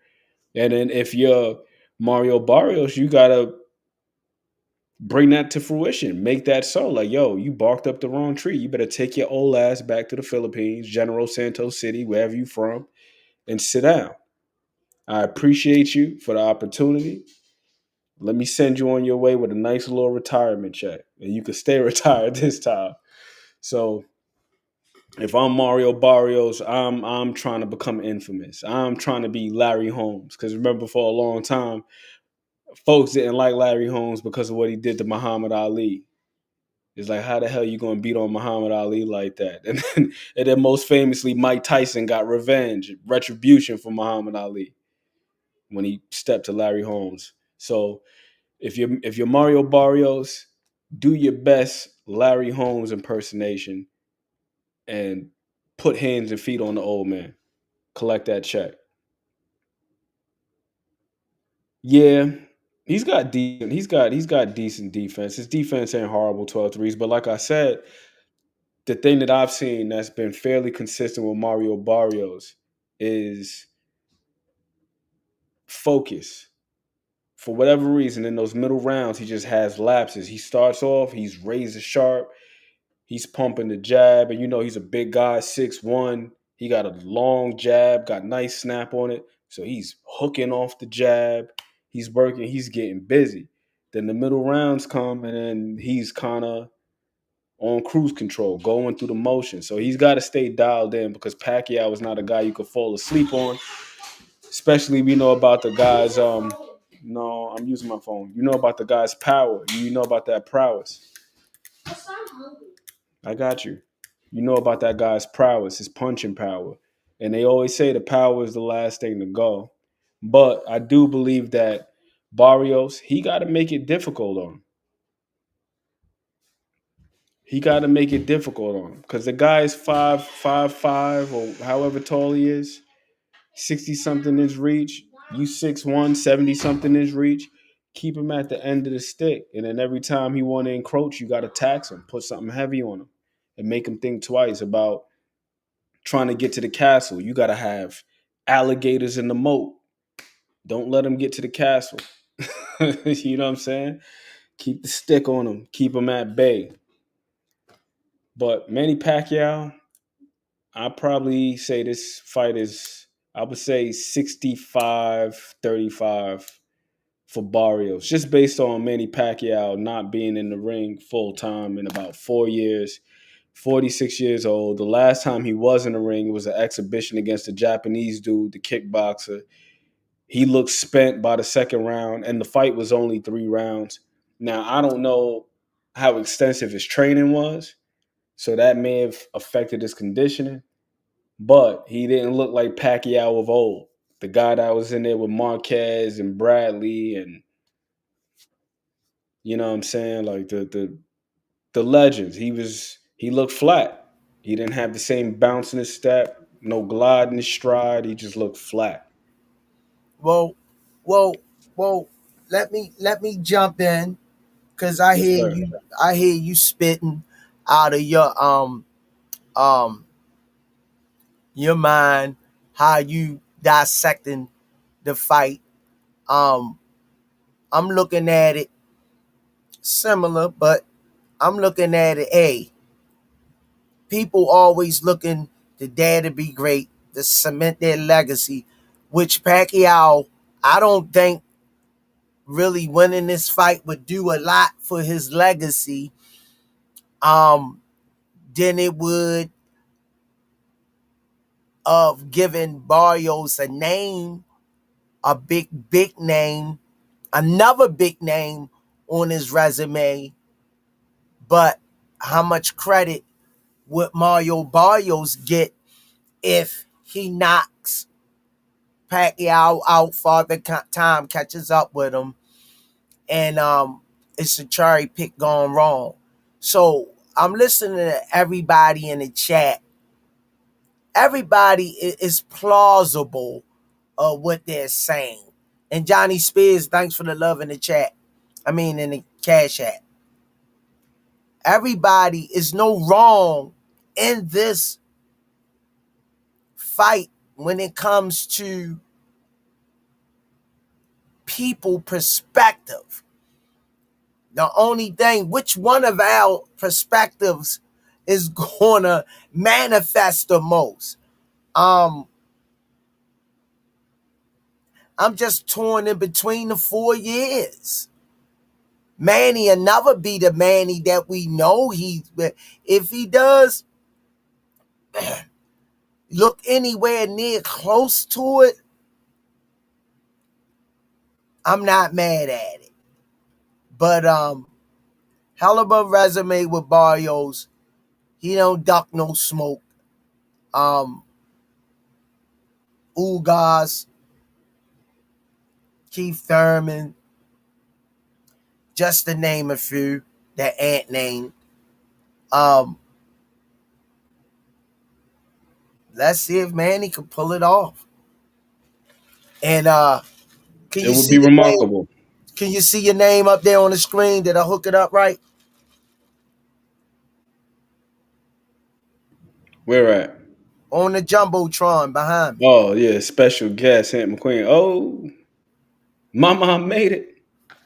And then if you're Mario Barrios, you got to bring that to fruition. Make that so. Like, yo, you barked up the wrong tree. You better take your old ass back to the Philippines, General Santos City, wherever you from, and sit down. I appreciate you for the opportunity. Let me send you on your way with a nice little retirement check. And you can stay retired this time. So if I'm Mario Barrios, I'm trying to become infamous. I'm trying to be Larry Holmes. Because remember, for a long time, folks didn't like Larry Holmes because of what he did to Muhammad Ali. It's like, how the hell you going to beat on Muhammad Ali like that? And then most famously, Mike Tyson got revenge, retribution for Muhammad Ali when he stepped to Larry Holmes. So if you're Mario Barrios, do your best Larry Holmes impersonation and put hands and feet on the old man. Collect that check. Yeah, he's got decent defense. His defense ain't horrible, 12 threes, but like I said, the thing that I've seen that's been fairly consistent with Mario Barrios is focus. For whatever reason, in those middle rounds, he just has lapses. He starts off, he's razor sharp, he's pumping the jab, and you know he's a big guy, 6'1". He got a long jab, got nice snap on it, so he's hooking off the jab. He's working, he's getting busy. Then the middle rounds come, and then he's kind of on cruise control, going through the motion. So he's got to stay dialed in because Pacquiao is not a guy you could fall asleep on. Especially we know about the guy's no, I'm using my phone. You know about the guy's power. You know about that prowess. I got you. You know about that guy's prowess, his punching power. And they always say the power is the last thing to go. But I do believe that Barrios, he got to make it difficult on him. He got to make it difficult on him because the guy is 5'5" or however tall he is, 60-something inch reach. You 6'1", 70-something inch reach. Keep him at the end of the stick. And then every time he want to encroach, you got to tax him, put something heavy on him, and make him think twice about trying to get to the castle. You got to have alligators in the moat. Don't let him get to the castle. You know what I'm saying? Keep the stick on him. Keep him at bay. But Manny Pacquiao, I probably say this fight is, I would say 65-35 for Barrios, just based on Manny Pacquiao not being in the ring full time in about 4 years. 46 years old. The last time he was in the ring was an exhibition against a Japanese dude, the kickboxer. He looked spent by the second round, and the fight was only 3 rounds. Now, I don't know how extensive his training was, so that may have affected his conditioning, but he didn't look like Pacquiao of old. The guy that was in there with Marquez and Bradley and you know what I'm saying? Like the legends. He looked flat. He didn't have the same bounce in his step, no glide in his stride. He just looked flat. Well, well, well. Let me jump in because I Yes, hear sir. you. I hear you spitting out of um your mind how you dissecting the fight. Um, I'm looking at it similar, but I'm looking at it. Hey, people always looking to dare to be great, to cement their legacy, which Pacquiao, I don't think really winning this fight would do a lot for his legacy. Um, than it would of giving Barrios a name, a big name, another big name on his resume. But how much credit would Mario Barrios get if he knocks Pacquiao out, Father Time catches up with him, and it's a cherry pick gone wrong. So I'm listening to everybody in the chat. Everybody is plausible of what they're saying. And Johnny Spears, thanks for the love in the chat. I mean, in the cash app. Everybody is no wrong in this fight when it comes to people perspective. The only thing, which one of our perspectives is gonna manifest the most? I'm just torn in between the 4 years. Manny will never be the Manny that we know he's been. If he does look anywhere near close to it, I'm not mad at it. But hell of a resume with Barrios. He don't duck no smoke. Ugas, Keith Thurman, just to name a few that Ant named. Um, let's see if Manny can pull it off. And can It you would see be your name? remarkable. Can you see your name up there on the screen? Did I hook it up right? Where at? On the Jumbotron behind me. Oh yeah, special guest Ant McQueen. Oh, my mom made it.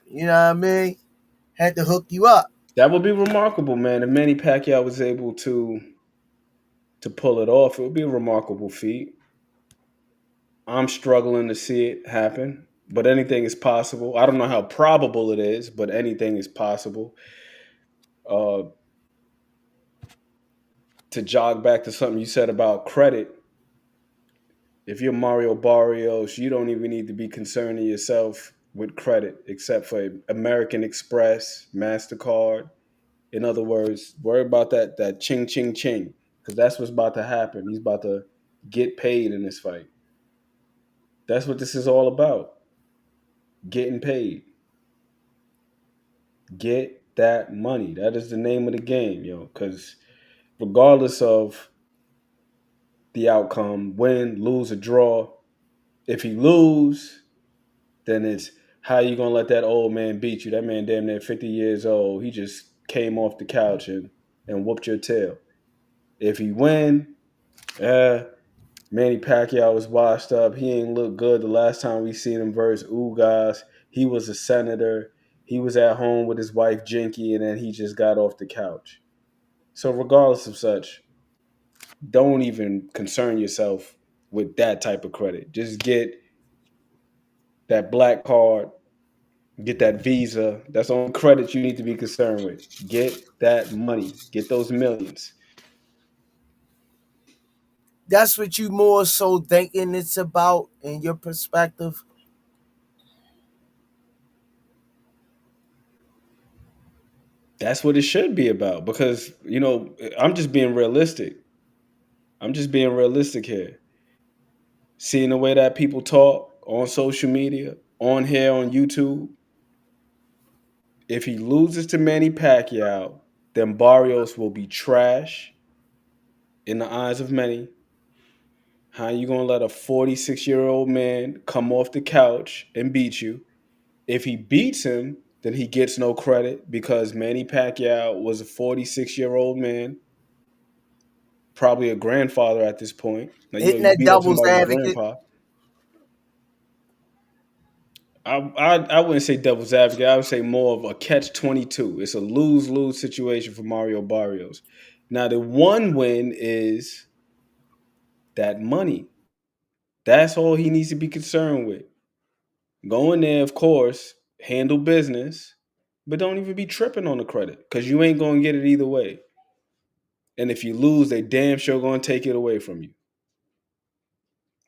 You know what I mean? Had to hook you up. That would be remarkable, man. If Manny Pacquiao was able to pull it off, it would be a remarkable feat. I'm struggling to see it happen, but anything is possible. I don't know how probable it is, but anything is possible. Uh, to jog back to something you said about credit, if you're Mario Barrios, you don't even need to be concerning yourself with credit, except for American Express, MasterCard. In other words, worry about that ching ching ching, because that's what's about to happen. He's about to get paid in this fight. That's what this is all about. Getting paid. Get that money. That is the name of the game, yo. Because regardless of the outcome, win, lose, or draw, if he lose, then it's how you gonna let that old man beat you? That man damn near 50 years old. He just came off the couch and whooped your tail. If he win, Manny Pacquiao was washed up. He ain't look good the last time we seen him versus Ugas. He was a senator. He was at home with his wife Jinky, and then he just got off the couch. So regardless of such, don't even concern yourself with that type of credit. Just get that black card Get that visa. That's on credit you need to be concerned with. Get that money. Get those millions. That's what you more so thinking it's about in your perspective? That's what it should be about because, I'm just being realistic. I'm just being realistic here. Seeing the way that people talk on social media, on here on YouTube, if he loses to Manny Pacquiao, then Barrios will be trash in the eyes of many. How you gonna let a 46-year-old man come off the couch and beat you? If he beats him, then he gets no credit because Manny Pacquiao was a 46-year-old man, probably a grandfather at this point. Now, Isn't you that beat up devil's somebody's advocate? grandpa. I wouldn't say devil's advocate. I would say more of a catch-22. It's a lose-lose situation for Mario Barrios. Now, the one win is that money. That's all he needs to be concerned with. Go in there, of course, handle business, but don't even be tripping on the credit because you ain't going to get it either way. And if you lose, they damn sure going to take it away from you.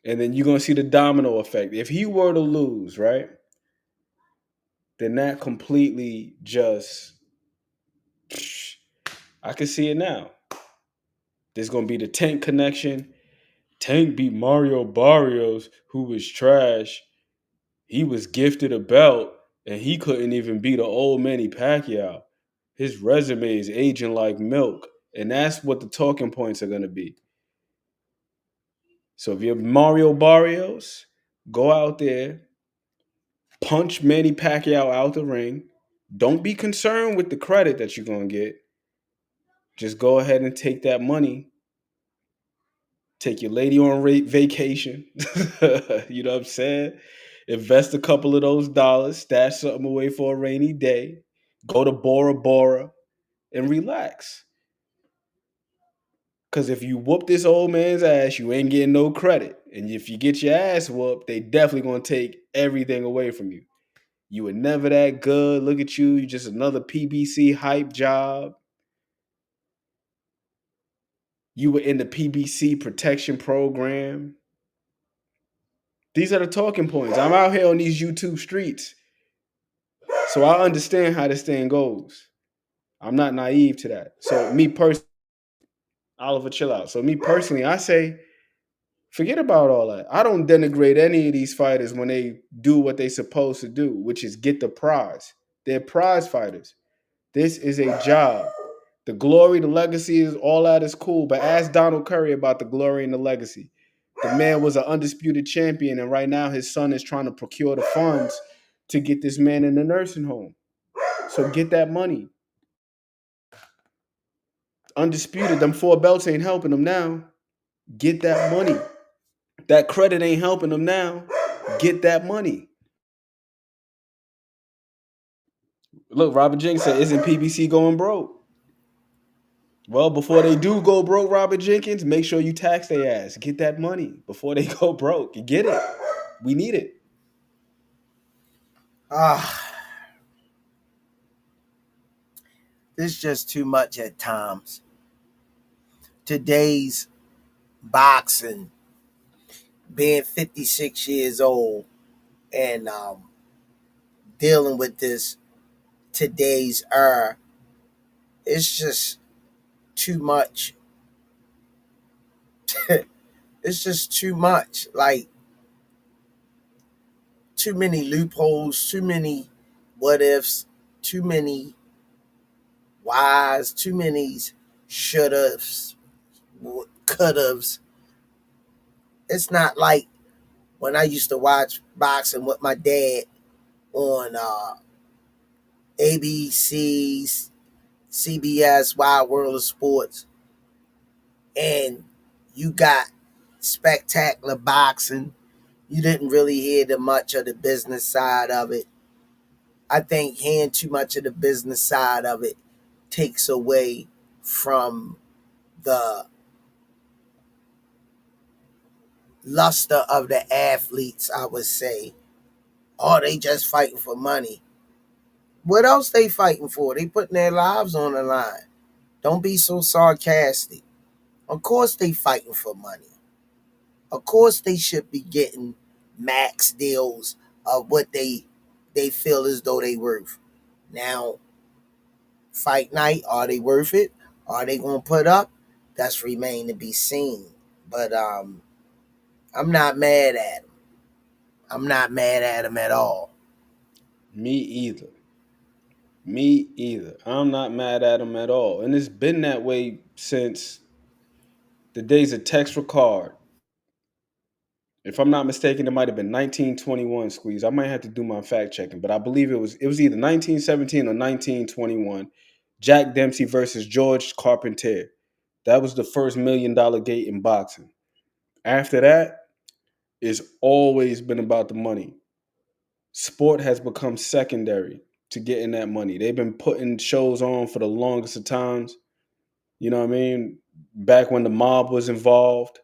And then you're going to see the domino effect. If he were to lose, right, then that completely just, I can see it now. There's going to be the Tank connection. Tank beat Mario Barrios, who was trash. He was gifted a belt, and he couldn't even beat an old Manny Pacquiao. His resume is aging like milk, and that's what the talking points are going to be. So if you're Mario Barrios, go out there, punch Manny Pacquiao out the ring. Don't be concerned with the credit that you're going to get. Just go ahead and take that money. Take your lady on vacation. You know what I'm saying? Invest a couple of those dollars, stash something away for a rainy day. Go to Bora Bora and relax. Because if you whoop this old man's ass, you ain't getting no credit. And if you get your ass whooped, they definitely going to take everything away from you. You were never that good. Look at you. You just another PBC hype job. You were in the PBC protection program. These are the talking points. I'm out here on these YouTube streets. So I understand how this thing goes. I'm not naive to that. So me personally, Oliver, chill out. So me personally, I say, forget about all that. I don't denigrate any of these fighters when they do what they're supposed to do, which is get the prize. They're prize fighters. This is a job. The glory, the legacy is all that is cool. But ask Donald Curry about the glory and the legacy. The man was an undisputed champion, and right now his son is trying to procure the funds to get this man in the nursing home. So get that money. Undisputed, them 4 belts ain't helping them now. Get that money. That credit ain't helping them now. Get that money. Look, Robert Jenkins said, isn't PBC going broke? Well, before they do go broke, Robert Jenkins, make sure you tax their ass. Get that money before they go broke. You get it. We need it. It's just too much at times. Today's boxing, being 56 years old and dealing with this today's era, it's just too much. It's just too much. Like, too many loopholes, too many what ifs, too many whys, too many should haves, could haves. It's not like when I used to watch boxing with my dad on ABC's, CBS, Wide World of Sports, and you got spectacular boxing. You didn't really hear much of the business side of it. I think hearing too much of the business side of it takes away from the luster of the athletes, I would say. Oh, they just fighting for money. What else they fighting for? They putting their lives on the line. Don't be so sarcastic. Of course they fighting for money. Of course they should be getting max deals of what they feel as though they worth. Now, fight night, are they worth it? Are they gonna put up? That's remain to be seen. But I'm not mad at him. I'm not mad at him at all. Me either. Me either. I'm not mad at him at all. And it's been that way since the days of Tex Ricard. If I'm not mistaken, it might have been 1921, Squeeze. I might have to do my fact checking, but I believe it was either 1917 or 1921. Jack Dempsey versus George Carpentier. That was the first $1 million gate in boxing. After that, it's always been about the money. Sport has become secondary to getting that money. They've been putting shows on for the longest of times. You know what I mean? Back when the mob was involved,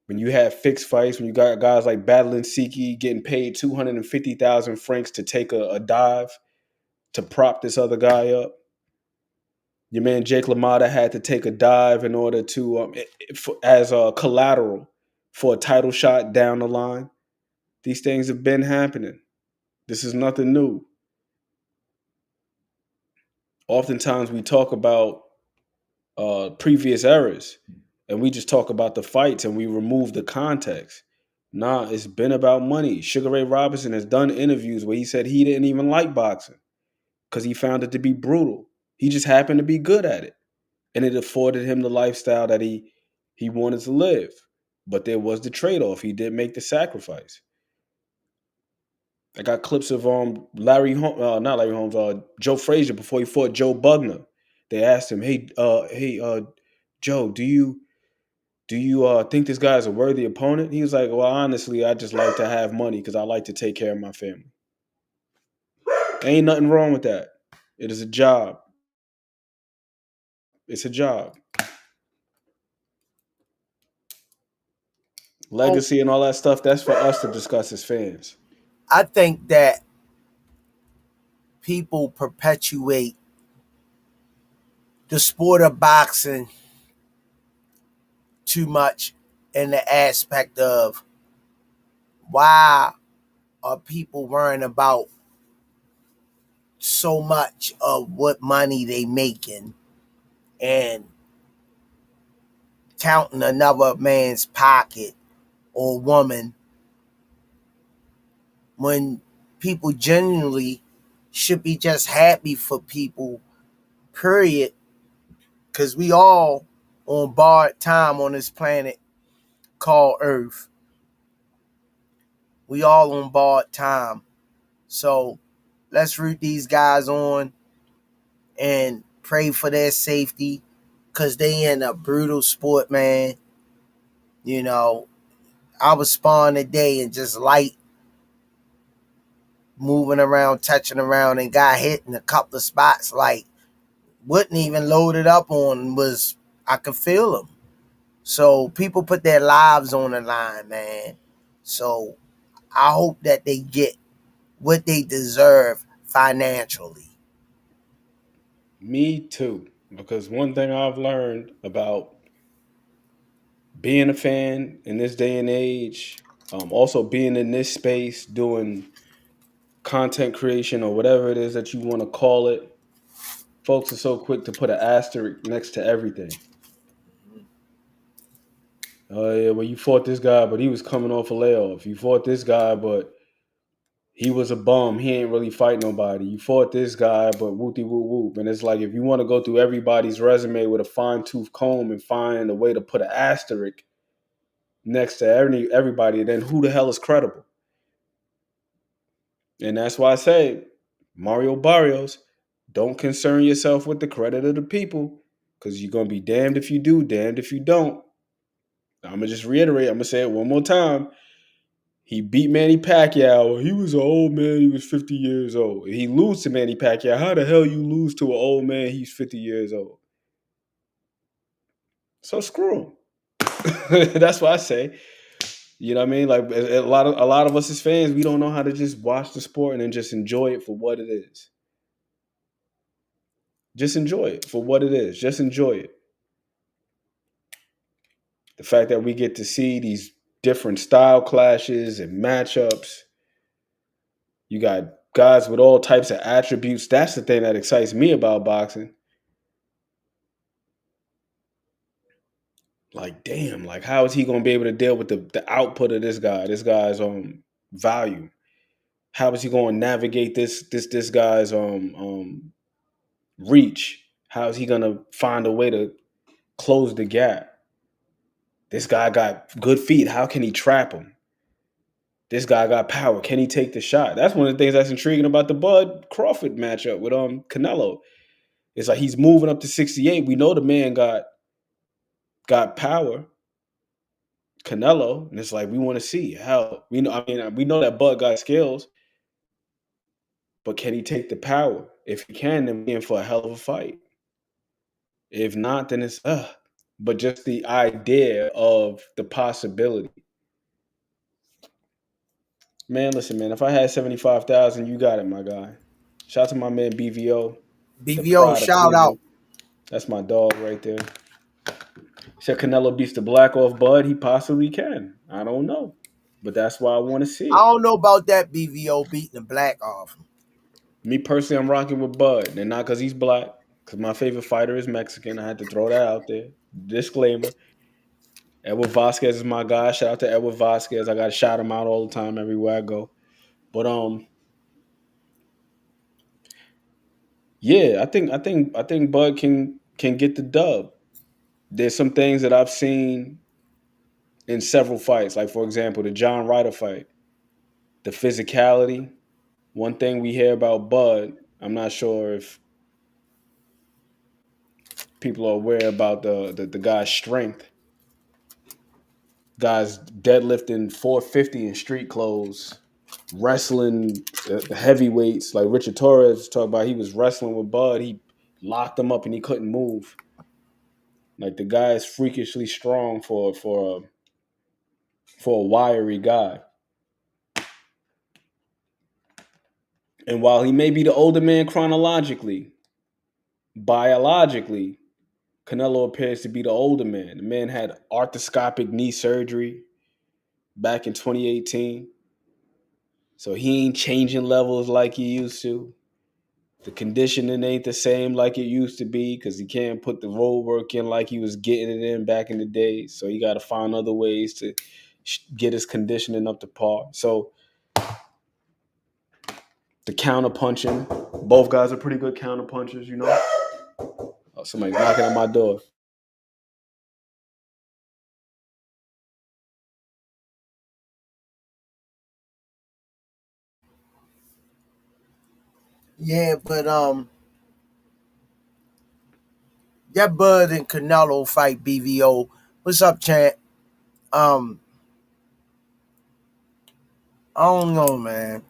when you had fixed fights, when you got guys like Battling Siki getting paid 250,000 francs to take a dive to prop this other guy up. Your man Jake LaMotta had to take a dive in order to as a collateral for a title shot down the line. These things have been happening. This is nothing new. Oftentimes we talk about previous eras and we just talk about the fights and we remove the context. Nah, it's been about money. Sugar Ray Robinson has done interviews where he said he didn't even like boxing because he found it to be brutal. He just happened to be good at it. And it afforded him the lifestyle that he wanted to live. But there was the trade-off. He did make the sacrifice. I got clips of not Larry Holmes, Joe Frazier before he fought Joe Bugner. They asked him, "Hey, Joe, do you think this guy's a worthy opponent?" He was like, "Well, honestly, I just like to have money because I like to take care of my family." Ain't nothing wrong with that. It is a job. It's a job. Legacy and all that stuff, that's for us to discuss as fans. I think that people perpetuate the sport of boxing too much in the aspect of why are people worrying about so much of what money they making and counting another man's pocket or woman when people genuinely should be just happy for people, period, because we all on borrowed time on this planet called Earth. We all on borrowed time. So let's root these guys on and pray for their safety because they in a brutal sport, man. You know, I was spawned today and just light moving around, touching around, and got hit in a couple of spots. Like, wasn't even loaded up on, was I could feel them. So people put their lives on the line, man. So I hope that they get what they deserve financially. Me too. Because one thing I've learned about being a fan in this day and age, also being in this space, doing content creation or whatever it is that you want to call it, folks are so quick to put an asterisk next to everything. Oh yeah, well you fought this guy, but he was coming off a layoff. You fought this guy, but he was a bum. He ain't really fight nobody. You fought this guy, but whoopty whoop whoop. And it's like if you want to go through everybody's resume with a fine tooth comb and find a way to put an asterisk next to everybody, then who the hell is credible? And that's why I say, Mario Barrios, don't concern yourself with the credit of the people, because you're gonna be damned if you do, damned if you don't. I'm gonna just reiterate. I'm gonna say it one more time. He beat Manny Pacquiao. He was an old man. He was 50 years old. He lose to Manny Pacquiao. How the hell you lose to an old man? He's 50 years old. So screw him. That's what I say. You know what I mean? Like a lot of us as fans, we don't know how to just watch the sport and then just enjoy it for what it is. Just enjoy it for what it is. Just enjoy it. The fact that we get to see these different style clashes and matchups. You got guys with all types of attributes. That's the thing that excites me about boxing. Like, damn, like how is he gonna be able to deal with the output of this guy, this guy's value? How is he gonna navigate this guy's reach? How is he gonna find a way to close the gap? This guy got good feet. How can he trap him? This guy got power. Can he take the shot? That's one of the things that's intriguing about the Bud Crawford matchup with Canelo. It's like he's moving up to 68. We know the man got power, Canelo, and it's like we want to see how we know. I mean, we know that Bud got skills, but can he take the power? If he can, then we're in for a hell of a fight. If not, then it's But just the idea of the possibility. Man, listen, man. If I had 75,000, you got it, my guy. Shout out to my man BVO, the BVO, pride of shout out. Cleveland. That's my dog right there. Said Canelo beats the black off Bud. He possibly can. I don't know, but that's why I want to see I it. don't know about that BVO beating the black off. Me personally, I'm rocking with Bud, and not because he's black. Because my favorite fighter is Mexican. I had to throw that out there. Disclaimer: Edward Vasquez is my guy. Shout out to Edward Vasquez. I got to shout him out all the time everywhere I go. But yeah, I think Bud can get the dub. There's some things that I've seen in several fights, like for example, the John Ryder fight, the physicality. One thing we hear about Bud, I'm not sure if people are aware about the guy's strength. Guys deadlifting 450 in street clothes, wrestling the heavyweights. Like Richard Torres talked about, he was wrestling with Bud. He locked him up and he couldn't move. Like the guy is freakishly strong for a wiry guy. And while he may be the older man chronologically, biologically, Canelo appears to be the older man. The man had arthroscopic knee surgery back in 2018. So he ain't changing levels like he used to. The conditioning ain't the same like it used to be because he can't put the road work in like he was getting it in back in the day. So he got to find other ways to get his conditioning up to par. So the counter punching, both guys are pretty good counter punchers, you know. Oh, somebody's knocking on my door. Yeah, but that Bud and Canelo fight BVO. What's up, Chant? I don't know, man.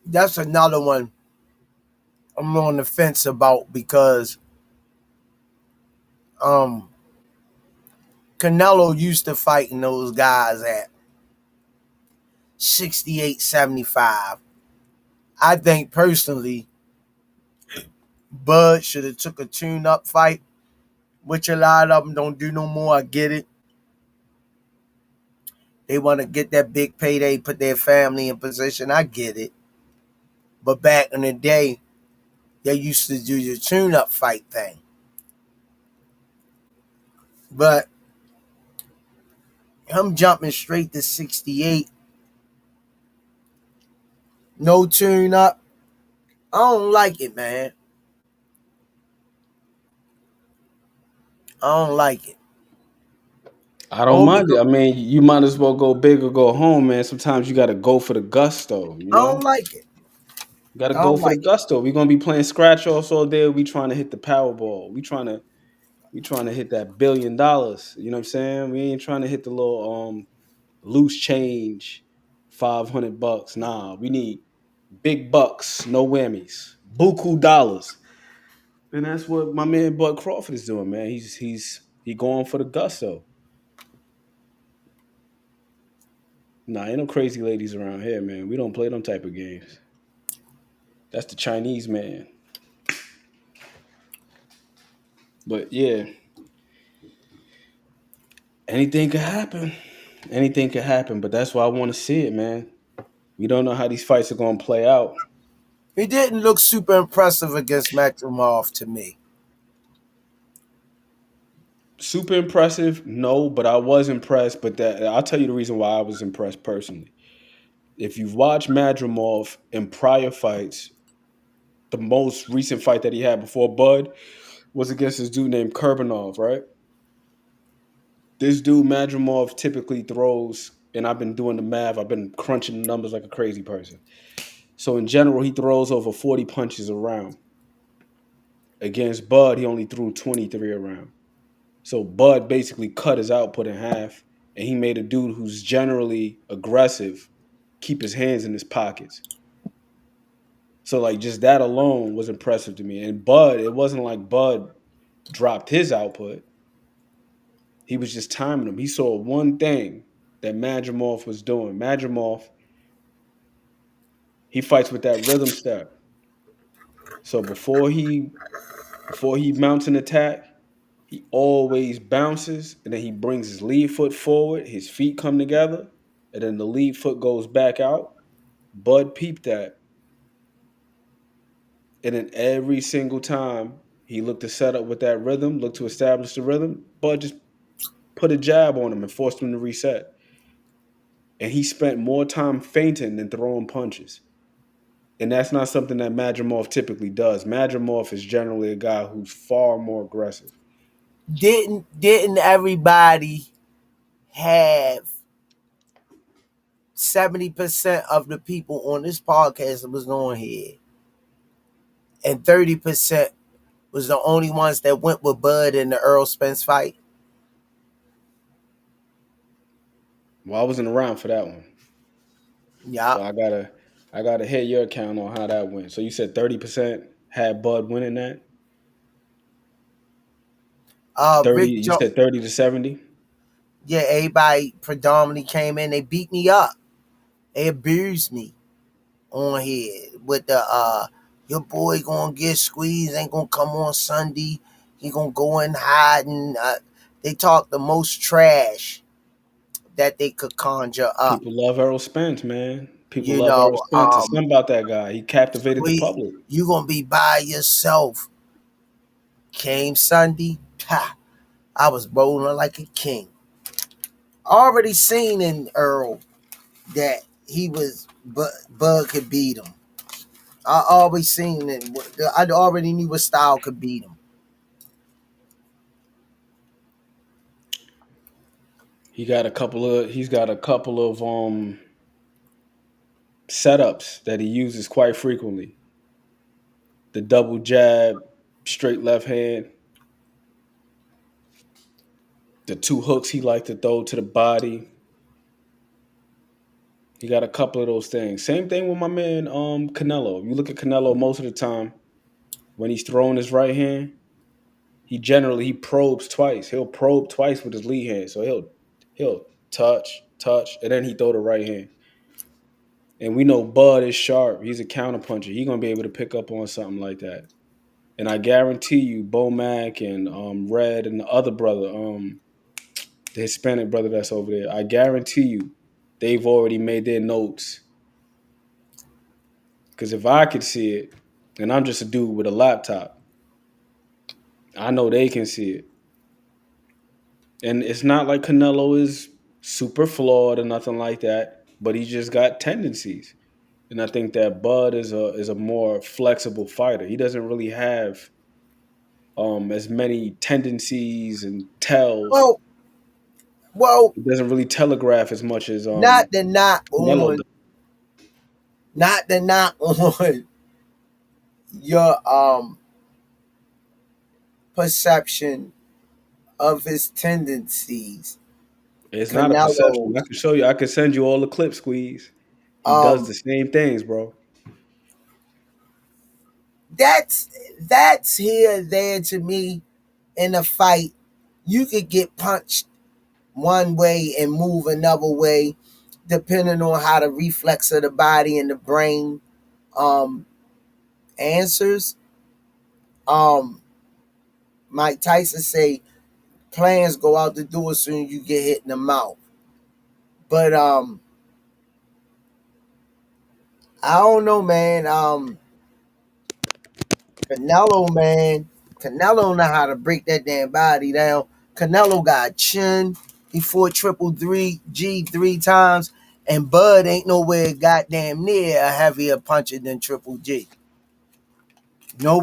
That's another one I'm on the fence about because Canelo used to fighting those guys at 68, 75. I think personally, Bud should have took a tune-up fight, which a lot of them don't do no more. I get it. They want to get that big payday, put their family in position. I get it. But back in the day, they used to do the tune-up fight thing. But him jumping straight to 68, no tune-up, I don't like it, man. I don't like it. I don't mind it. I mean, you might as well go big or go home, man. Sometimes you got to go for the gusto, you I know? don't like it. You got to I go don't for the like it. gusto. We're going to be playing scratch offs all day. We trying to hit the Powerball. We trying to hit that $1 billion. You know what I'm saying? We ain't trying to hit the little loose change, $500. Nah, we need big bucks, no whammies, buku dollars. And that's what my man Bud Crawford is doing, man. He going for the gusto. Nah, ain't no crazy ladies around here, man. We don't play them type of games. That's the Chinese man. But yeah, anything could happen. Anything could happen, but that's why I want to see it, man. We don't know how these fights are going to play out. He didn't look super impressive against Maximov to me. Super impressive, no, but I was impressed. But that I'll tell you the reason why I was impressed personally. If you've watched Madrimov in prior fights, the most recent fight that he had before Bud was against this dude named Kurbanov, right? This dude Madrimov typically throws, and I've been doing the math. I've been crunching the numbers like a crazy person. So in general, he throws over 40 punches a round. Against Bud, he only threw 23 a round. So Bud basically cut his output in half, and he made a dude who's generally aggressive keep his hands in his pockets. So like just that alone was impressive to me. And Bud, it wasn't like Bud dropped his output. He was just timing him. He saw one thing that Madrimov was doing. Madrimov, he fights with that rhythm step. So before he mounts an attack, he always bounces and then he brings his lead foot forward, his feet come together, and then the lead foot goes back out. Bud peeped that. And then every single time he looked to set up with that rhythm, looked to establish the rhythm, Bud just put a jab on him and forced him to reset. And he spent more time feinting than throwing punches. And that's not something that Madrimov typically does. Madrimov is generally a guy who's far more aggressive. Didn't everybody have 70% of the people on this podcast that was on here, and 30% was the only ones that went with Bud in the Earl Spence fight? Well, I wasn't around for that one. Yeah. So I gotta hit your account on how that went. So you said 30% had Bud winning that? 30, Rick you Jones. said 30 to 70? Yeah, everybody predominantly came in. They beat me up. They abused me on here with the your boy gonna get squeezed, ain't gonna come on Sunday. He gonna go in hiding. They talk the most trash that they could conjure up. People love Errol Spence, man. People You love know, Errol Spence. It's something about that guy. He captivated the public. you gonna be by yourself. Came Sunday, I was rolling like a king. Already seen in Earl that he was Bud could beat him. I always seen it. I already knew what style could beat him. He's got a couple of setups that he uses quite frequently. The double jab, straight left hand, the two hooks he liked to throw to the body. He got a couple of those things. Same thing with my man Canelo. If you look at Canelo most of the time, when he's throwing his right hand, he probes twice. He'll probe twice with his lead hand. So he'll touch, and then he throw the right hand. And we know Bud is sharp. He's a counterpuncher. He's gonna be able to pick up on something like that. And I guarantee you, Bomac and Red and the other brother, the Hispanic brother that's over there, I guarantee you, they've already made their notes. Because if I could see it, and I'm just a dude with a laptop, I know they can see it. And it's not like Canelo is super flawed or nothing like that, but he just got tendencies. And I think that Bud is a more flexible fighter. He doesn't really have as many tendencies and tells. Well, He doesn't really telegraph as much as not the Canelo does. knock on your perception of his tendencies. It's not a perception. I Canelo's can show you. I can send you all the clip squeeze. He does the same things, bro. that's here there to me in a fight. You could get punched one way and move another way, depending on how the reflex of the body and the brain answers. Mike Tyson say plans go out the door as soon as you get hit in the mouth. But I don't know, man. Canelo, man. Canelo know how to break that damn body down. Canelo got chin. He fought triple three G 3 times, and Bud ain't nowhere goddamn near a heavier puncher than Triple G.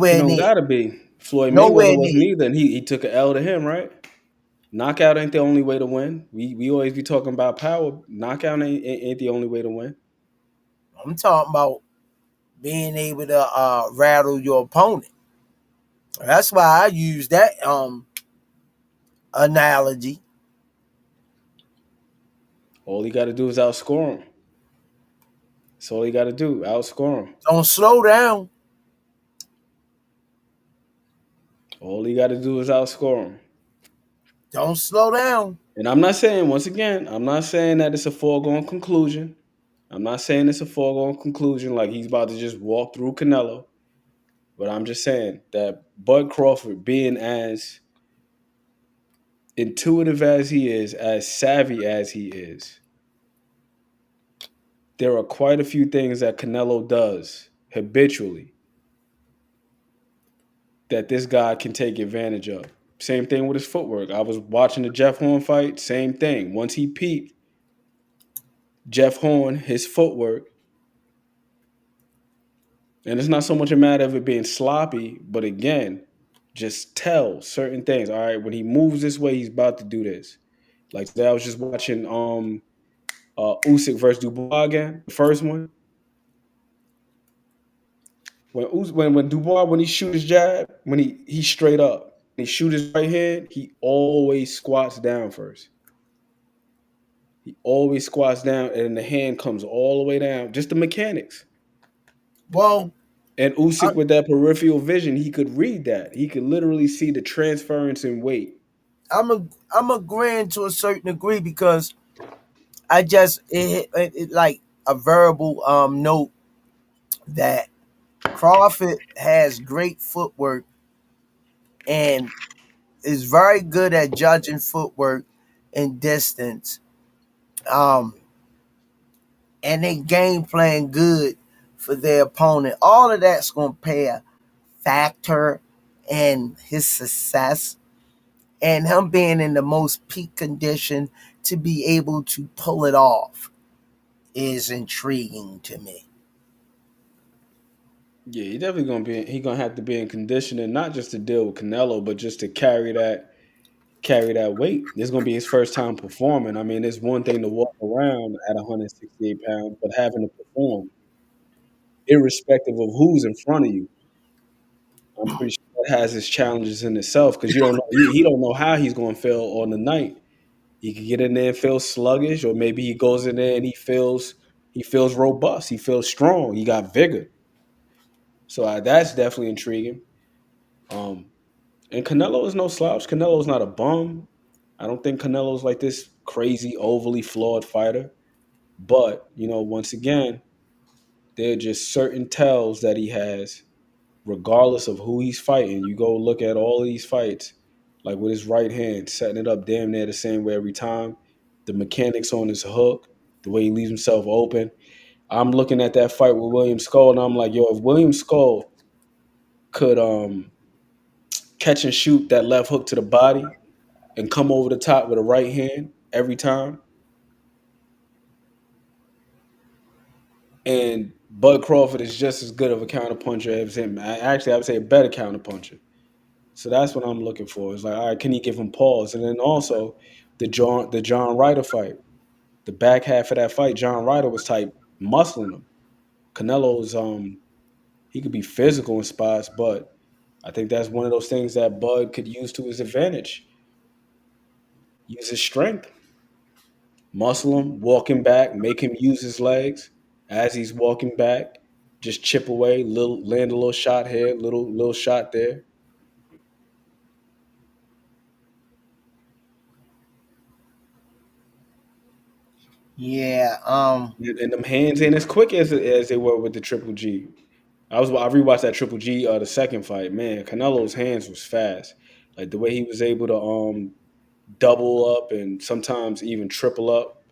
He Nowhere don't near. gotta be. Floyd Mayweather Nowhere wasn't near. either, and he took an L to him, right? Knockout ain't the only way to win. We always be talking about power. Knockout ain't the only way to win. I'm talking about being able to rattle your opponent. That's why I use that analogy. All he got to do is outscore him. That's all he got to do. Outscore him. Don't slow down. All he got to do is outscore him. Don't slow down. And I'm not saying, once again, I'm not saying that it's a foregone conclusion. I'm not saying it's a foregone conclusion like he's about to just walk through Canelo. But I'm just saying that Bud Crawford, being as intuitive as he is, as savvy as he is, there are quite a few things that Canelo does habitually that this guy can take advantage of. Same thing with his footwork. I was watching the Jeff Horn fight, same thing. Once he peeped Jeff Horn, his footwork, and it's not so much a matter of it being sloppy, but again, just tell certain things. All right, when he moves this way, he's about to do this. Like today, I was just watching Usyk versus Dubois again, the first one. When Dubois, when he shoot his jab, when he's straight up, he shoot his right hand, he always squats down first. He always squats down, and then the hand comes all the way down. Just the mechanics. Well, And Usyk, with that peripheral vision, he could read that. He could literally see the transference in weight. I'm agreeing to a certain degree because I just it like a verbal note that Crawford has great footwork and is very good at judging footwork and distance. Um, and they game plan good for their opponent. All of that's going to play a factor in his success and him being in the most peak condition to be able to pull it off is intriguing to me. Yeah, he gonna have to be in conditioning, not just to deal with Canelo, but just to carry that weight. This is gonna be his first time performing. I mean, it's one thing to walk around at 168 pounds, but having to perform, irrespective of who's in front of you, I'm pretty sure that has its challenges in itself because you don't know he don't know how he's gonna feel on the night. He could get in there and feel sluggish, or maybe he goes in there and he feels robust, he feels strong, he got vigor. So that's definitely intriguing. Um, and Canelo is no slouch. Canelo's not a bum. I don't think Canelo's like this crazy, overly flawed fighter. But, once again, there are just certain tells that he has, regardless of who he's fighting. You go look at all of these fights, like with his right hand, setting it up damn near the same way every time. The mechanics on his hook, the way he leaves himself open. I'm looking at that fight with William Skull, and I'm like, yo, if William Skull could catch and shoot that left hook to the body and come over the top with a right hand every time. And Bud Crawford is just as good of a counterpuncher as him. Actually, I would say a better counterpuncher. So that's what I'm looking for. It's like, all right, can he give him pause? And then also the John Ryder fight. The back half of that fight, John Ryder was tight, muscling him. Canelo's he could be physical in spots, but I think that's one of those things that Bud could use to his advantage. Use his strength. Muscle him, walk him back, make him use his legs as he's walking back. Just chip away, land a little shot here, little shot there. Yeah, And them hands ain't as quick as they were with the Triple G. I rewatched that Triple G the second fight. Man, Canelo's hands was fast. Like the way he was able to double up and sometimes even triple up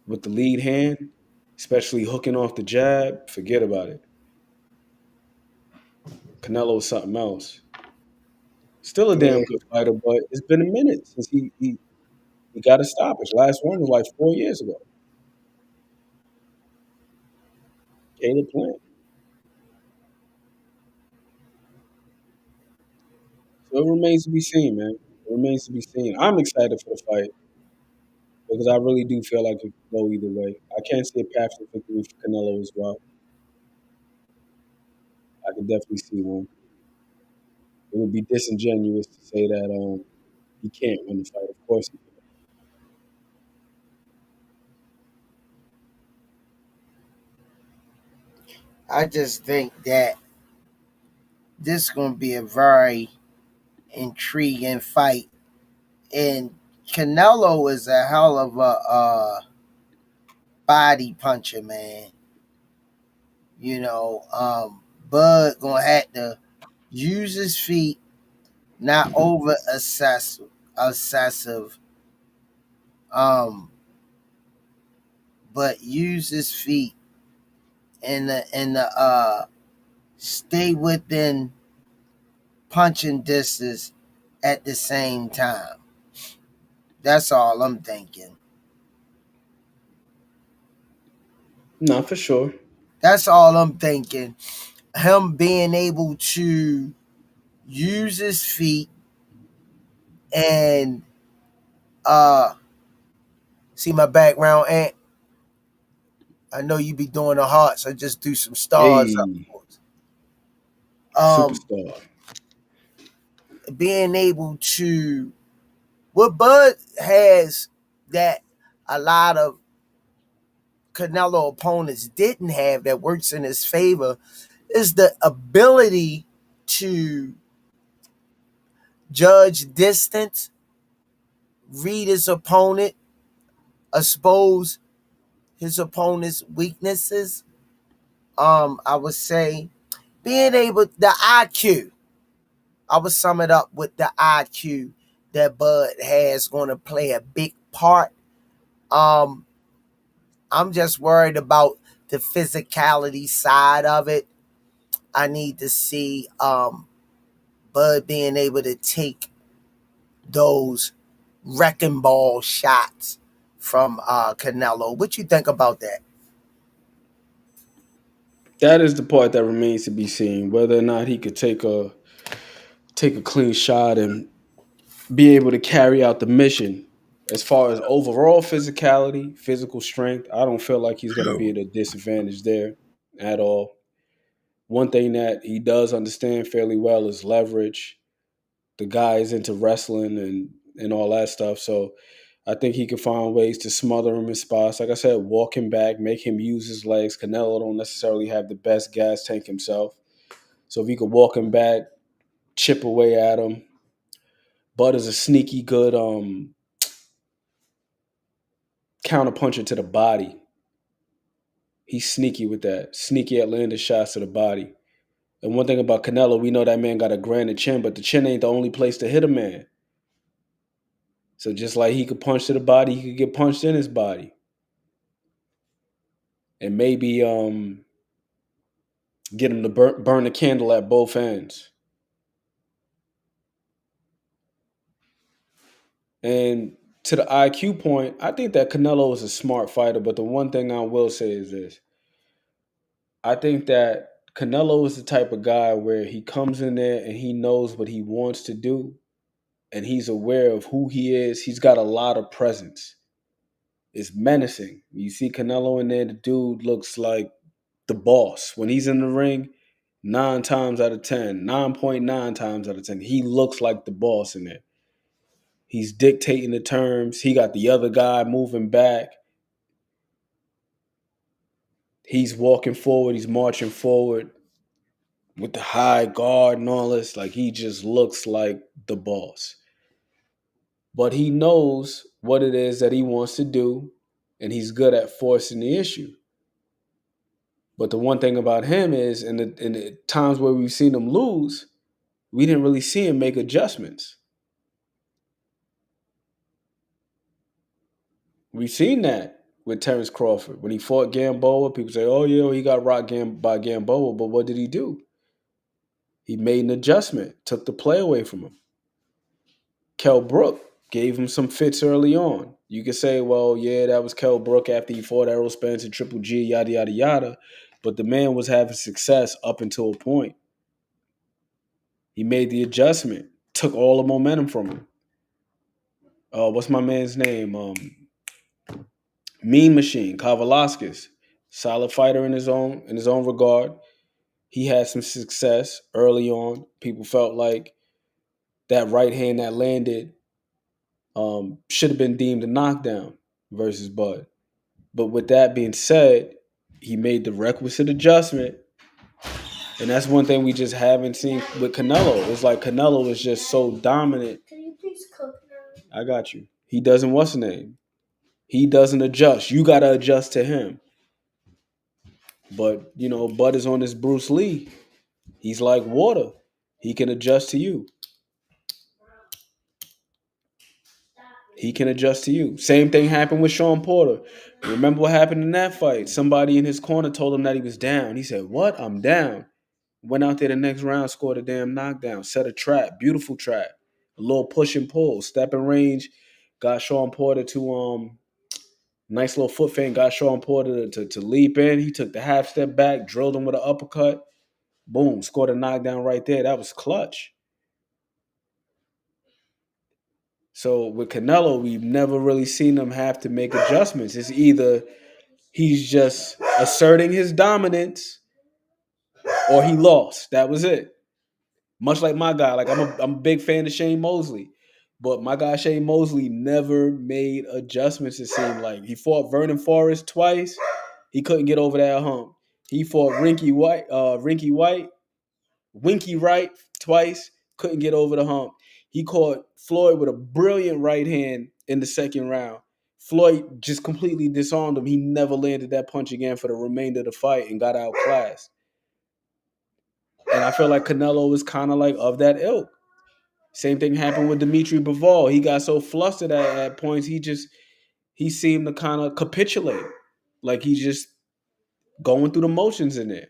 with the lead hand, especially hooking off the jab. Forget about it. Canelo is something else. Still a Yeah, damn good fighter, but it's been a minute since he got a stoppage. Last one was like 4 years ago. Caleb Plant. So it remains to be seen, man. It remains to be seen. I'm excited for the fight because I really do feel like it could go either way. I can't see a path to victory for Canelo as well. I can definitely see one. It would be disingenuous to say that he can't win the fight. Of course he can. I just think that this is going to be a very intriguing fight. And Canelo is a hell of a body puncher, man. You know, Bud gonna have to use his feet, not over excessive, um, but use his feet and stay within punching distance at the same time. That's all I'm thinking. No, for sure. That's all I'm thinking. Him being able to use his feet and uh see my background, and I know you be doing the hearts. I just do some stars up. Hey, Um, superstar. being able to what Bud has that a lot of Canelo opponents didn't have that works in his favor is the ability to judge distance, read his opponent, expose his opponent's weaknesses. I would say being able the IQ. I would sum it up with the IQ that Bud has going to play a big part. Um, I'm just worried about the physicality side of it. I need to see Bud being able to take those wrecking ball shots from Canelo. What you think about that? That is the part that remains to be seen. Whether or not he could take a clean shot and be able to carry out the mission. As far as overall physicality, physical strength, I don't feel like he's going to be at a disadvantage there at all. One thing that he does understand fairly well is leverage. The guy is into wrestling and all that stuff. So I think he can find ways to smother him in spots. Like I said, walk him back, make him use his legs. Canelo don't necessarily have the best gas tank himself. So if he could walk him back, chip away at him. Bud is a sneaky good counterpuncher to the body. He's sneaky with that. Sneaky at landing shots to the body. And one thing about Canelo, we know that man got a granite chin, but the chin ain't the only place to hit a man. So just like he could punch to the body, he could get punched in his body. And maybe get him to burn the candle at both ends. And to the IQ point, I think that Canelo is a smart fighter, but the one thing I will say is this. I think that Canelo is the type of guy where he comes in there and he knows what he wants to do and he's aware of who he is. He's got a lot of presence. It's menacing. You see Canelo in there, the dude looks like the boss. When he's in the ring, 9 times out of 10, 9.9 times out of 10, he looks like the boss in there. He's dictating the terms. He got the other guy moving back. He's walking forward. He's marching forward with the high guard and all this. Like, he just looks like the boss. But he knows what it is that he wants to do, and he's good at forcing the issue. But the one thing about him is, in the times where we've seen him lose, we didn't really see him make adjustments. We've seen that with Terrence Crawford. When he fought Gamboa, people say, oh, yeah, he got rocked by Gamboa. But what did he do? He made an adjustment, took the play away from him. Kell Brook gave him some fits early on. You could say, well, yeah, that was Kell Brook after he fought Errol Spence and Triple G, yada, yada, yada. But the man was having success up until a point. He made the adjustment, took all the momentum from him. What's my man's name? Mean Machine, Kavalaskis. Solid fighter in his own regard. He had some success early on. People felt like that right hand that landed should have been deemed a knockdown versus Bud. But with that being said, he made the requisite adjustment. And that's one thing we just haven't seen with Canelo. It's like Canelo is just so dominant. Can you please cook now? I got you. He doesn't, what's the name? He doesn't adjust. You got to adjust to him. But, you know, Bud is on this Bruce Lee. He's like water. He can adjust to you. He can adjust to you. Same thing happened with Sean Porter. Remember what happened in that fight? Somebody in his corner told him that he was down. He said, what? I'm down. Went out there the next round, scored a damn knockdown, set a trap, beautiful trap. A little push and pull, step in range, got Sean Porter to nice little foot feint, got Sean Porter to leap in. He took the half step back, drilled him with an uppercut. Boom, scored a knockdown right there. That was clutch. So with Canelo, we've never really seen him have to make adjustments. It's either he's just asserting his dominance or he lost. That was it. Much like my guy. Like I'm a big fan of Shane Mosley. But my guy Shane Mosley never made adjustments, it seemed like. He fought Vernon Forrest twice. He couldn't get over that hump. He fought Winky Wright twice. Couldn't get over the hump. He caught Floyd with a brilliant right hand in the second round. Floyd just completely disarmed him. He never landed that punch again for the remainder of the fight and got outclassed. And I feel like Canelo was kind of like of that ilk. Same thing happened with Dimitri Bivol. He got so flustered at points, he seemed to kind of capitulate. Like he's just going through the motions in there.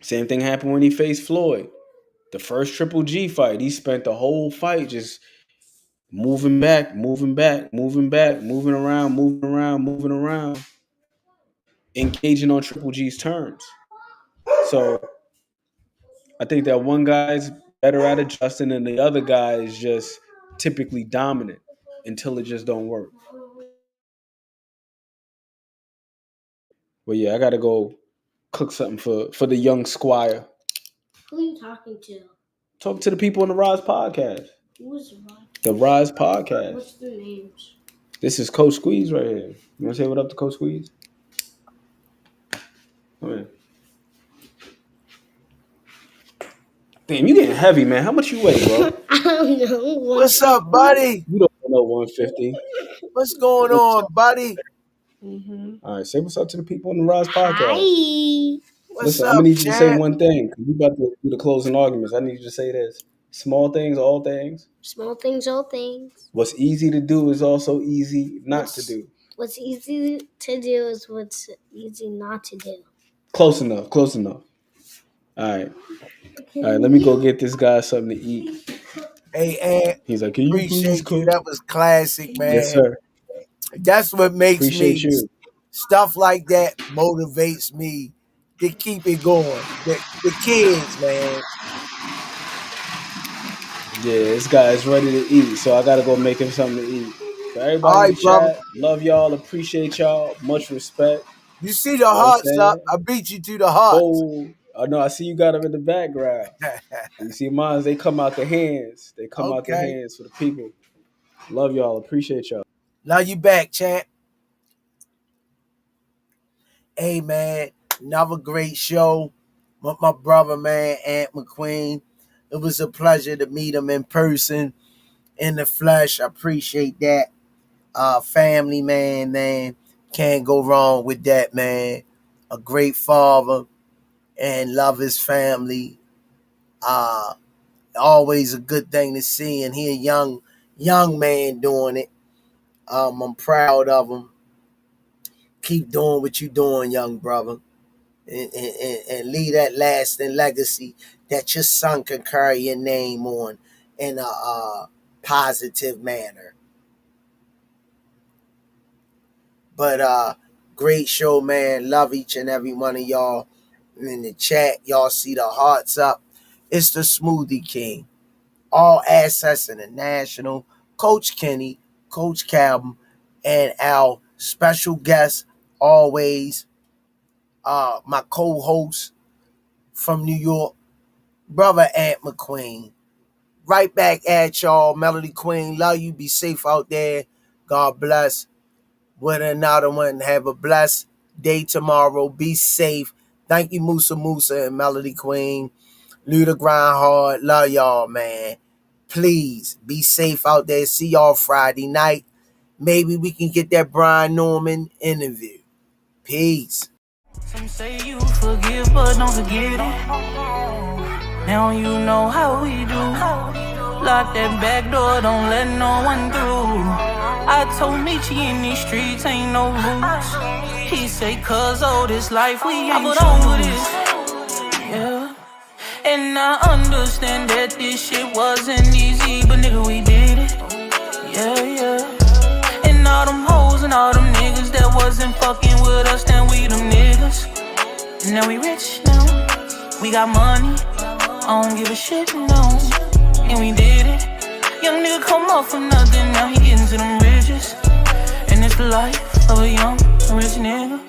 Same thing happened when he faced Floyd. The first Triple G fight, he spent the whole fight just moving back, moving around, engaging on Triple G's terms. So I think that one guy's better at adjusting and the other guy is just typically dominant until it just don't work. Well, yeah, I got to go cook something for the young squire. Who are you talking to? Talk to the people on the Rize podcast. Who's Rize? The Rize podcast. What's their names? This is Coach Squeeze right here. You want to say what up to Coach Squeeze? Come here. Damn, you getting heavy, man. How much you weigh, bro? I don't know. What's up, buddy? You don't know 150. What's going on, buddy? Mm-hmm. All right, say what's up to the people on the Rize podcast. Hi. What's Listen, up, I'm gonna need you to say champ? one thing. You about to do the closing arguments. I need you to say this: small things, all things. Small things, all things. What's easy to do is also easy not to do. What's easy to do is what's easy not to do. Close enough. All right. Let me go get this guy something to eat. Hey, Ant. He's like, can you please Appreciate cook? you. That was classic, man. Yes, sir. That's what makes Appreciate me. you. Stuff like that motivates me to keep it going. The kids, man. Yeah, this guy is ready to eat, so I gotta go make him something to eat. For everybody All right, in the brother. chat, love y'all, appreciate y'all, much respect. You see the hearts up. I beat you to the hearts. Oh no, I see you got them in the background. You see mine, they come out the hands. They come out the hands for the people. Love y'all, appreciate y'all. Love you back, champ. Hey, man, another great show with my brother, man, Ant McQueen. It was a pleasure to meet him in person, in the flesh. I appreciate that. Family, man. Can't go wrong with that, man. A great father and love his family. Always a good thing to see and hear young young man doing it. I'm proud of him. Keep doing what you doing, young brother. And leave that lasting legacy that your son can carry your name on in a positive manner. But great show, man. Love each and every one of y'all. In the chat, y'all see the hearts up. It's the Smoothie King. All Access International. Coach Kenny, Coach Calvin, and our special guest always, my co-host from New York, Brother Ant McQueen. Right back at y'all. Melody Queen, love you. Be safe out there. God bless. With another one. Have a blessed day tomorrow. Be safe. Thank you, Musa and Melody Queen. Leave the grind hard. Love y'all, man. Please be safe out there. See y'all Friday night. Maybe we can get that Brian Norman interview. Peace. Some say you forgive, but don't forget it. Now you know how we do. Lock that back door, don't let no one through. I told Nietzsche in these streets ain't no roots. He say, cause all this life we ain't over this. Yeah. And I understand that this shit wasn't easy, but nigga, we did it. Yeah, yeah. And all them hoes and all them niggas that wasn't fucking with us, then we them niggas. Now we rich now. We got money. I don't give a shit, no. And we did it. Young nigga come off for nothing, now he getting to them riches. And it's the life of a young rich nigga.